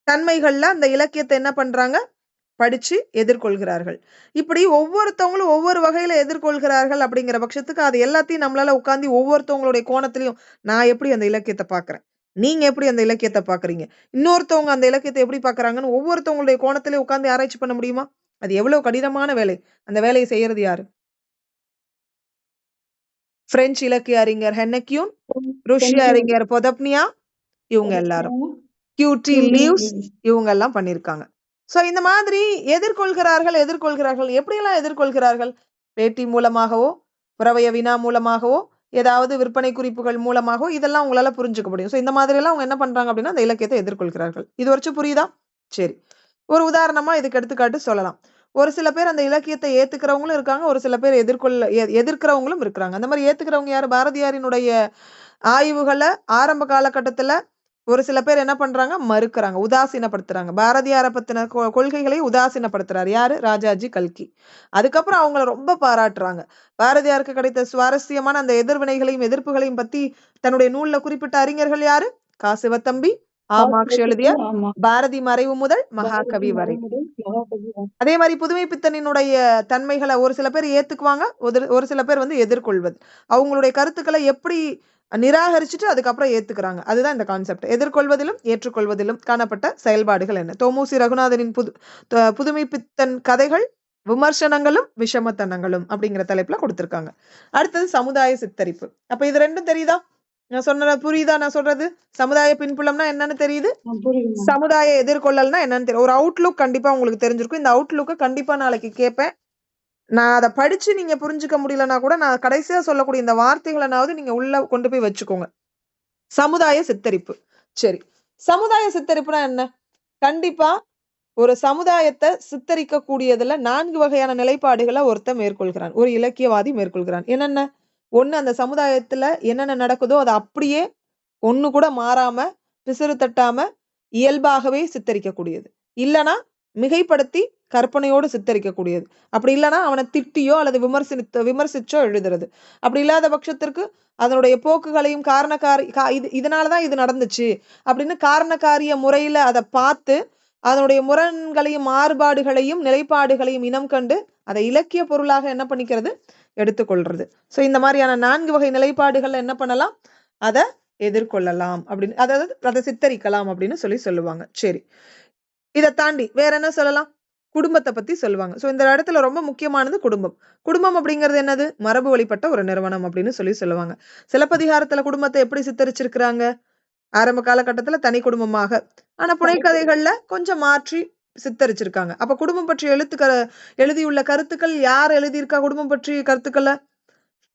தன்மைகள்ல அந்த இலக்கியத்தை என்ன பண்றாங்க? படிச்சு எதிர்கொள்கிறார்கள். இப்படி ஒவ்வொருத்தவங்களும் ஒவ்வொரு வகையில எதிர்கொள்கிறார்கள் அப்படிங்கிற பட்சத்துக்கு அது எல்லாத்தையும் நம்மளால உட்கார்ந்து ஒவ்வொருத்தவங்களுடைய கோணத்திலையும் நான் எப்படி அந்த இலக்கியத்தை பார்க்கிறேன், நீங்க எப்படி அந்த இலக்கியத்தை பார்க்கறீங்க, இன்னொருத்தவங்க அந்த இலக்கியத்தை எப்படி பார்க்கறாங்கன்னு ஒவ்வொருத்தவங்களுடைய கோணத்திலே உட்கார்ந்து ஆராய்ச்சி பண்ண முடியுமா? அது எவ்வளவு கடினமான வேலை. அந்த வேலையை செய்யறது யாரு? பிரெஞ்சு இலக்கிய அறிஞர் ஹென்னக்யூன், ருஷ்ய அறிஞர் பொதப்னியா, இவங்க எல்லாரும். கியூடி லீவ்ஸ், இவங்க எல்லாம் பண்ணிருக்காங்க. சோ இந்த மாதிரி எதிர்கொள்கிறார்கள். எப்படியெல்லாம் எதிர்கொள்கிறார்கள்? பேட்டி மூலமாகவோ, புறவய வினா மூலமாகவோ, ஏதாவது விற்பனை குறிப்புகள் மூலமாகவோ, இதெல்லாம் உங்களால புரிஞ்சுக்க முடியும். சோ இந்த மாதிரி எல்லாம் அவங்க என்ன பண்றாங்க அப்படின்னா அந்த இலக்கியத்தை எதிர்கொள்கிறார்கள். இது வரைக்கும் புரியுதா? சரி. ஒரு உதாரணமா இதுக்கு எடுத்துக்காட்டு சொல்லலாம். ஒரு சில பேர் அந்த இலக்கியத்தை ஏத்துக்கிறவங்களும் இருக்காங்க. ஒரு சில பேர் எதிர்க்கிறவங்களும் இருக்கிறாங்க. அந்த மாதிரி ஏத்துக்கிறவங்க யாரு? பாரதியாரினுடைய ஆய்வுகளை ஆரம்ப காலகட்டத்துல ஒரு சில பேர் என்ன பண்றாங்க? மறுக்கிறாங்க, உதாசீனப்படுத்துறாங்க. பாரதியாரை பத்தின கொள்கைகளை உதாசீனப்படுத்துறாரு யாரு? ராஜாஜி கல்கி. அதுக்கப்புறம் அவங்கள ரொம்ப பாராட்டுறாங்க. பாரதியாருக்கு கிடைத்த சுவாரஸ்யமான அந்த எதிர்வினைகளையும் எதிர்ப்புகளையும் பத்தி தன்னுடைய நூல்ல குறிப்பிட்ட அறிஞர்கள் யாரு? கா. சிவத்தம்பி, ஆமாக்ஷி எழுதிய பாரதி மறைவு முதல் மகாகவி வரை. அதே மாதிரி புதுமை பித்தனினுடைய தன்மைகளை ஒரு சில பேர் ஏத்துக்குவாங்க, ஒரு சில பேர் வந்து எதிர்கொள்வது. அவங்களுடைய கருத்துக்களை எப்படி நிராகரிச்சுட்டு அதுக்கப்புறம் ஏத்துக்கிறாங்க. அதுதான் இந்த கான்செப்ட். எதிர்கொள்வதிலும் ஏற்றுக்கொள்வதிலும் காணப்பட்ட செயல்பாடுகள் என்ன? தோமுசி ரகுநாதனின் புதுமை பித்தன் கதைகள், விமர்சனங்களும் விஷமத்தனங்களும் அப்படிங்கிற தலைப்புல கொடுத்திருக்காங்க. அடுத்தது சமுதாய சித்தரிப்பு. அப்ப இது ரெண்டும் தெரியுதா? நான் சொன்னது புரியுதா? நான் சொல்றது சமுதாய பின்புலம்னா என்னன்னு தெரியுது, சமுதாய எதிர்கொள்ளல்னா என்னன்னு தெரியும். ஒரு அவுட்லுக் கண்டிப்பா உங்களுக்கு தெரிஞ்சிருக்கும். இந்த அவுட்லுக்க கண்டிப்பா நாளைக்கு கேட்பேன். நான் அதை படிச்சு நீங்க புரிஞ்சுக்க முடியலன்னா கூட நான் கடைசியா சொல்லக்கூடிய இந்த வார்த்தைகளனாவது நீங்க உள்ள கொண்டு போய் வச்சுக்கோங்க. சமுதாய சித்தரிப்பு. சரி, சமுதாய சித்தரிப்புனா என்ன? கண்டிப்பா ஒரு சமுதாயத்தை சித்தரிக்க கூடியதுல 4 வகையான நிலைப்பாடுகளை ஒருத்தன் மேற்கொள்கிறான், ஒரு இலக்கியவாதி மேற்கொள்கிறான். என்னென்ன? ஒண்ணு, அந்த சமுதாயத்துல என்னென்ன நடக்குதோ அதை அப்படியே ஒண்ணு கூட மாறாம, பிசிறு தட்டாம இயல்பாகவே சித்தரிக்கக்கூடியது. இல்லனா மிகைப்படுத்தி கற்பனையோடு சித்தரிக்கக்கூடியது. அப்படி இல்லைன்னா அவனை திட்டியோ அல்லது விமர்சிச்சோ எழுதுறது. அப்படி இல்லாத பட்சத்திற்கு அதனுடைய போக்குகளையும் இதனாலதான் இது நடந்துச்சு அப்படின்னு காரணக்காரிய முறையில அதை பார்த்து அதனுடைய முரண்களையும் மாறுபாடுகளையும் நிலைப்பாடுகளையும் இனம் கண்டு அதை இலக்கிய பொருளாக என்ன பண்ணிக்கிறது? எடுத்துக்கொள்றது. சோ இந்த மாதிரியான 4 வகை நிலைப்பாடுகள்ல என்ன பண்ணலாம்? அதை எதிர்கொள்ளலாம் அப்படின்னு, அதாவது அதை சித்தரிக்கலாம் அப்படின்னு சொல்லுவாங்க. சரி, இதை தாண்டி வேற என்ன சொல்லலாம்? குடும்பத்தை பத்தி சொல்லுவாங்க. சோ இந்த இடத்துல ரொம்ப முக்கியமானது குடும்பம். குடும்பம் அப்படிங்கிறது என்னது? மரபு வழிபட்ட ஒரு நிறுவனம் அப்படின்னு சொல்லுவாங்க. சிலப்பதிகாரத்துல குடும்பத்தை எப்படி சித்தரிச்சிருக்கிறாங்க? ஆரம்ப காலகட்டத்துல தனி குடும்பமாக, ஆனா புனைக்கதைகள்ல கொஞ்சம் மாற்றி சித்தரிச்சிருக்காங்க. அப்ப குடும்பம் பற்றி எழுதியுள்ள கருத்துக்கள் யார் எழுதியிருக்கா? குடும்பம் பற்றி கருத்துக்களை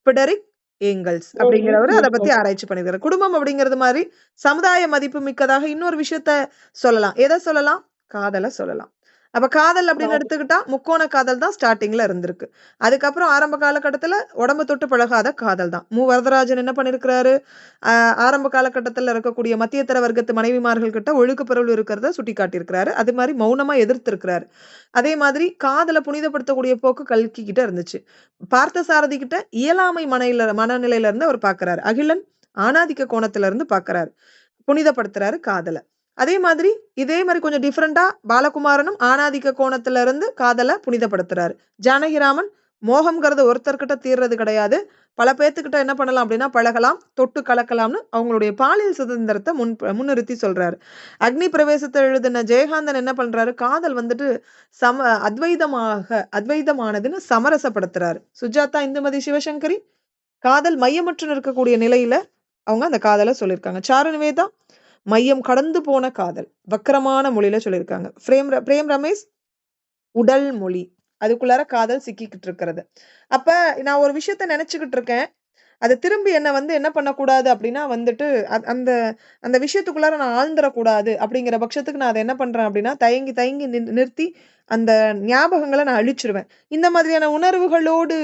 ஃபிடரிக் ஏங்கல்ஸ் அப்படிங்கிறவரு அதை பத்தி ஆராய்ச்சி பண்ணிருக்காரு. குடும்பம் அப்படிங்கிறது மாதிரி சமுதாய மதிப்பு மிக்கதாக இன்னொரு விஷயத்த சொல்லலாம். எதை சொல்லலாம்? காதலை சொல்லலாம். அப்ப காதல் அப்படின்னு எடுத்துக்கிட்டா முக்கோண காதல் தான் ஸ்டார்டிங்ல இருந்திருக்கு. அதுக்கப்புறம் ஆரம்ப காலகட்டத்துல உடம்பு தொட்டு பழகாத காதல் தான். வரதராஜன் என்ன பண்ணிருக்கிறாரு? ஆரம்ப காலகட்டத்துல இருக்கக்கூடிய மத்தியதர வர்க்கத்து மனைவிமார்கள் கிட்ட ஒழுக்க பொருள் இருக்கிறத சுட்டி காட்டியிருக்கிறாரு. அது மாதிரி மௌனமா எதிர்த்து இருக்கிறாரு. அதே மாதிரி காதலை புனிதப்படுத்தக்கூடிய போக்கு கல்கி கிட்ட இருந்துச்சு. பார்த்த சாரதி கிட்ட இயலாமை மனநிலையில இருந்து அவர் பாக்குறாரு. அகிலன் ஆணாதிக்க கோணத்துல இருந்து பாக்குறாரு, புனிதப்படுத்துறாரு காதலை. அதே மாதிரி இதே மாதிரி கொஞ்சம் டிஃபரெண்டா பாலகுமாரனும் ஆணாதிக்க கோணத்துல இருந்து காதலை புனிதப்படுத்துறாரு. ஜானகிராமன் மோகம்ங்கிறது ஒருத்தர்கிட்ட தீர்றது கிடையாது, பல பேத்துக்கிட்ட என்ன பண்ணலாம் அப்படின்னா பழகலாம், தொட்டு கலக்கலாம்னு அவங்களுடைய பாலியல் சுதந்திரத்தை முன்னிறுத்தி சொல்றாரு. அக்னி பிரவேசத்தை எழுதின ஜெயகாந்தன் என்ன பண்றாரு? காதல் வந்துட்டு அத்வைதமானதுன்னு சமரசப்படுத்துறாரு. சுஜாதா இந்துமதி சிவசங்கரி காதல் மையமற்று இருக்கக்கூடிய நிலையில அவங்க அந்த காதலை சொல்லியிருக்காங்க. சாரு நிவேதா மையம் கடந்து போன காதல் வக்கரமான மொழியில சொல்லியிருக்காங்க. பிரேம் ரமேஷ் உடல் மொழி, அதுக்குள்ளார காதல் சிக்கிக்கிட்டு இருக்கிறது. அப்ப நான் ஒரு விஷயத்த நினைச்சுக்கிட்டு இருக்கேன், அதை திரும்பி என்ன பண்ணக்கூடாது அப்படின்னா வந்துட்டு அந்த அந்த விஷயத்துக்குள்ளார நான் ஆழ்ந்துடக்கூடாது அப்படிங்கிற பட்சத்துக்கு நான் அதை என்ன பண்றேன் அப்படின்னா தயங்கி நிறுத்தி அந்த ஞாபகங்களை நான் அழிச்சிருவேன். இந்த மாதிரியான உணர்வுகளோடு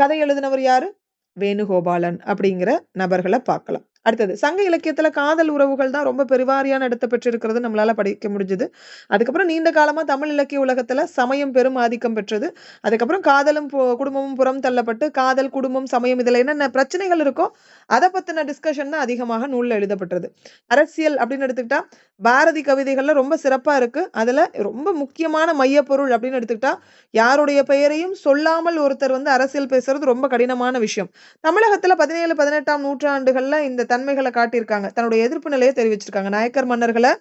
கதை எழுதினவர் யாரு? வேணுகோபாலன் அப்படிங்கிற நபர்களை பார்க்கலாம். அடுத்தது சங்க இலக்கியத்துல காதல் உறவுகள் தான் ரொம்ப பெருவாரியான இடத்தை பெற்றிருக்கிறது நம்மளால படிக்க முடிஞ்சது. அதுக்கப்புறம் நீண்ட காலமா தமிழ் இலக்கிய உலகத்துல சமயம் பெரும் ஆதிக்கம் பெற்றது. அதுக்கப்புறம் காதலும் குடும்பமும் புறம் தள்ளப்பட்டு காதல், குடும்பம், சமயம் இதுல என்னென்ன பிரச்சனைகள் இருக்கோ அதை பத்தின டிஸ்கஷன் தான் அதிகமாக நூல்ல எழுதப்பட்டது. அரசியல் அப்படின்னு எடுத்துக்கிட்டா பாரதி கவிதைகள்ல ரொம்ப சிறப்பா இருக்கு. அதுல ரொம்ப முக்கியமான மையப்பொருள் அப்படின்னு எடுத்துக்கிட்டா யாருடைய பெயரையும் சொல்லாமல் ஒருத்தர் அரசியல் பேசுறது ரொம்ப கடினமான விஷயம். தமிழகத்துல 17, 18ஆம் நூற்றாண்டுகள்ல இந்த தன்மைகளை காட்டியிருக்காங்க. தன்னுடைய எதிர்ப்பு நிலையை தெரிவிச்சிருக்காங்க. நாயக்கர் மன்னர்களை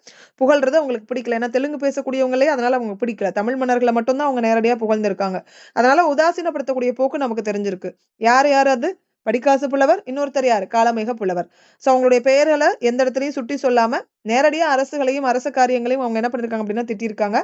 புகழ்றது அவங்களுக்கு பிடிக்கல. ஏன்னா தெலுங்கு பேசக்கூடியவங்களே அதனால அவங்க பிடிக்கல. தமிழ் மன்னர்களை மட்டும்தான் அவங்க நேரடியா புகழ்ந்திருக்காங்க. அதனால உதாசீனப்படுத்தக்கூடிய போக்கு நமக்கு தெரிஞ்சிருக்கு. யார் யார் அது? படிக்காசு புலவர், இன்னொருத்தர் யாரு? காளமேக புலவர். சோ அவங்களுடைய பெயர்களை எந்த இடத்துலயும் சுட்டி சொல்லாம நேரடியா அரசுகளையும் அரச காரியங்களையும் அவங்க என்ன பண்ணிருக்காங்க அப்படின்னா திட்டிருக்காங்க.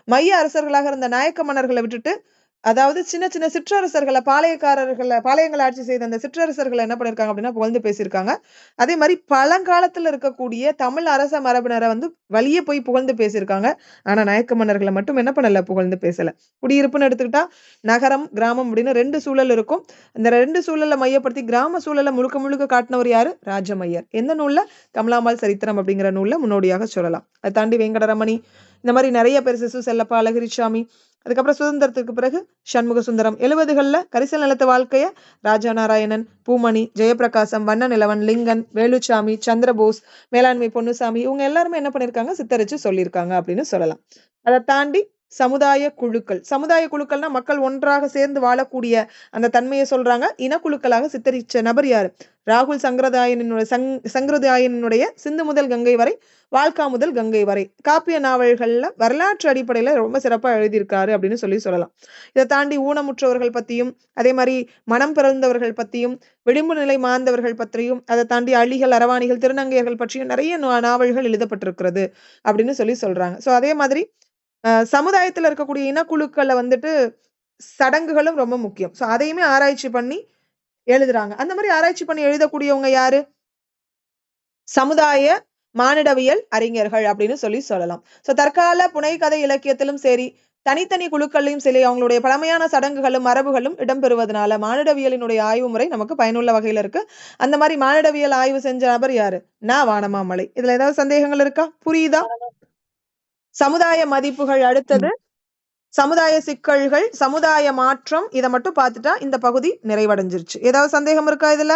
மைய அரசர்களாக இருந்த நாயக்க மன்னர்களை விட்டுட்டு அதாவது சின்ன சின்ன சிற்றரசர்களை பாளையங்களை ஆட்சி செய்த அந்த சிற்றரசர்களை என்ன பண்ணிருக்காங்க அப்படின்னா புகழ்ந்து பேசியிருக்காங்க. அதே மாதிரி பழங்காலத்துல இருக்கக்கூடிய தமிழ் அரச மரபினரை வந்து வழியே போய் புகழ்ந்து பேசியிருக்காங்க. ஆனா நாயக்க மன்னர்களை மட்டும் என்ன பண்ணல, புகழ்ந்து பேசல. குடியிருப்புன்னு எடுத்துக்கிட்டா நகரம் கிராமம் அப்படின்னு 2 சூழல் இருக்கும். இந்த 2 சூழலை மையப்படுத்தி கிராம சூழலை முழுக்க முழுக்க காட்டினவர் யாரு? ராஜமையர். எந்த நூல்ல? கமலாம்பாள் சரித்திரம் அப்படிங்கிற நூல்ல முன்னோடியாக சொல்லலாம். அதை தாண்டி வெங்கடரமணி, இந்த மாதிரி நிறைய பேர், சிசு செல்லப்பா, அழகிரிசாமி, அதுக்கப்புறம் சுதந்திரத்துக்கு பிறகு சண்முக சுந்தரம், 70கள்ல கரிசல் நிலத்து வாழ்க்கைய ராஜா நாராயணன், பூமணி, ஜெயபிரகாசம், வண்ண நிலவன், லிங்கன், வேலுச்சாமி, சந்திரபோஸ், மேலாண்மை பொன்னுசாமி, இவங்க எல்லாருமே என்ன பண்ணிருக்காங்க, சித்தரிச்சு சொல்லியிருக்காங்க அப்படின்னு சொல்லலாம். அதை தாண்டி சமுதாய குழுக்கள்னா மக்கள் ஒன்றாக சேர்ந்து வாழக்கூடிய அந்த தன்மையை சொல்றாங்க. இனக்குழுக்களாக சித்தரிச்ச நபர் யாரு? ராகுல் சங்கரதாயனுடைய சிந்து முதல் கங்கை வரை, வாழ்க்கா முதல் கங்கை வரை காப்பிய நாவல்கள்ல வரலாற்று அடிப்படையில ரொம்ப சிறப்பா எழுதியிருக்காரு அப்படின்னு சொல்லலாம். இதை தாண்டி ஊனமுற்றவர்கள் பத்தியும், அதே மாதிரி மனம் பிறந்தவர்கள் பத்தியும், விளிம்பு நிலை மாந்தவர்கள் பற்றியும், அதை தாண்டி அழிகள், அரவாணிகள், திருநங்கையர்கள் பற்றியும் நிறைய நாவல்கள் எழுதப்பட்டிருக்கிறது அப்படின்னு சொல்றாங்க. சோ அதே மாதிரி சமுதாயத்துல இருக்கக்கூடிய இனக்குழுக்களை வந்துட்டு சடங்குகளும் ரொம்ப முக்கியம். சோ அதையுமே ஆராய்ச்சி பண்ணி எழுதுறாங்க. அந்த மாதிரி ஆராய்ச்சி பண்ணி எழுதக்கூடியவங்க யாரு? சமுதாய மானிடவியல் அறிஞர்கள் அப்படின்னு சொல்லலாம். சோ தற்கால புனைகதை இலக்கியத்திலும் சரி, தனித்தனி குழுக்களையும் சரி, அவங்களுடைய பழமையான சடங்குகளும் மரபுகளும் இடம்பெறுவதனால மானிடவியலினுடைய ஆய்வு முறை நமக்கு பயனுள்ள வகையில இருக்கு. அந்த மாதிரி மானிடவியல் ஆய்வு செஞ்ச நபர் யாரு? வானமாமலை. இதுல ஏதாவது சந்தேகங்கள் இருக்கா? புரியுதா? சமுதாய மதிப்புகள் அடுத்தது, சமுதாய சிக்கல்கள், சமுதாய மாற்றம், இதை மட்டும் பார்த்துட்டா இந்த பகுதி நிறைவடைஞ்சிருச்சு. ஏதாவது சந்தேகம் இருக்கா இதுல?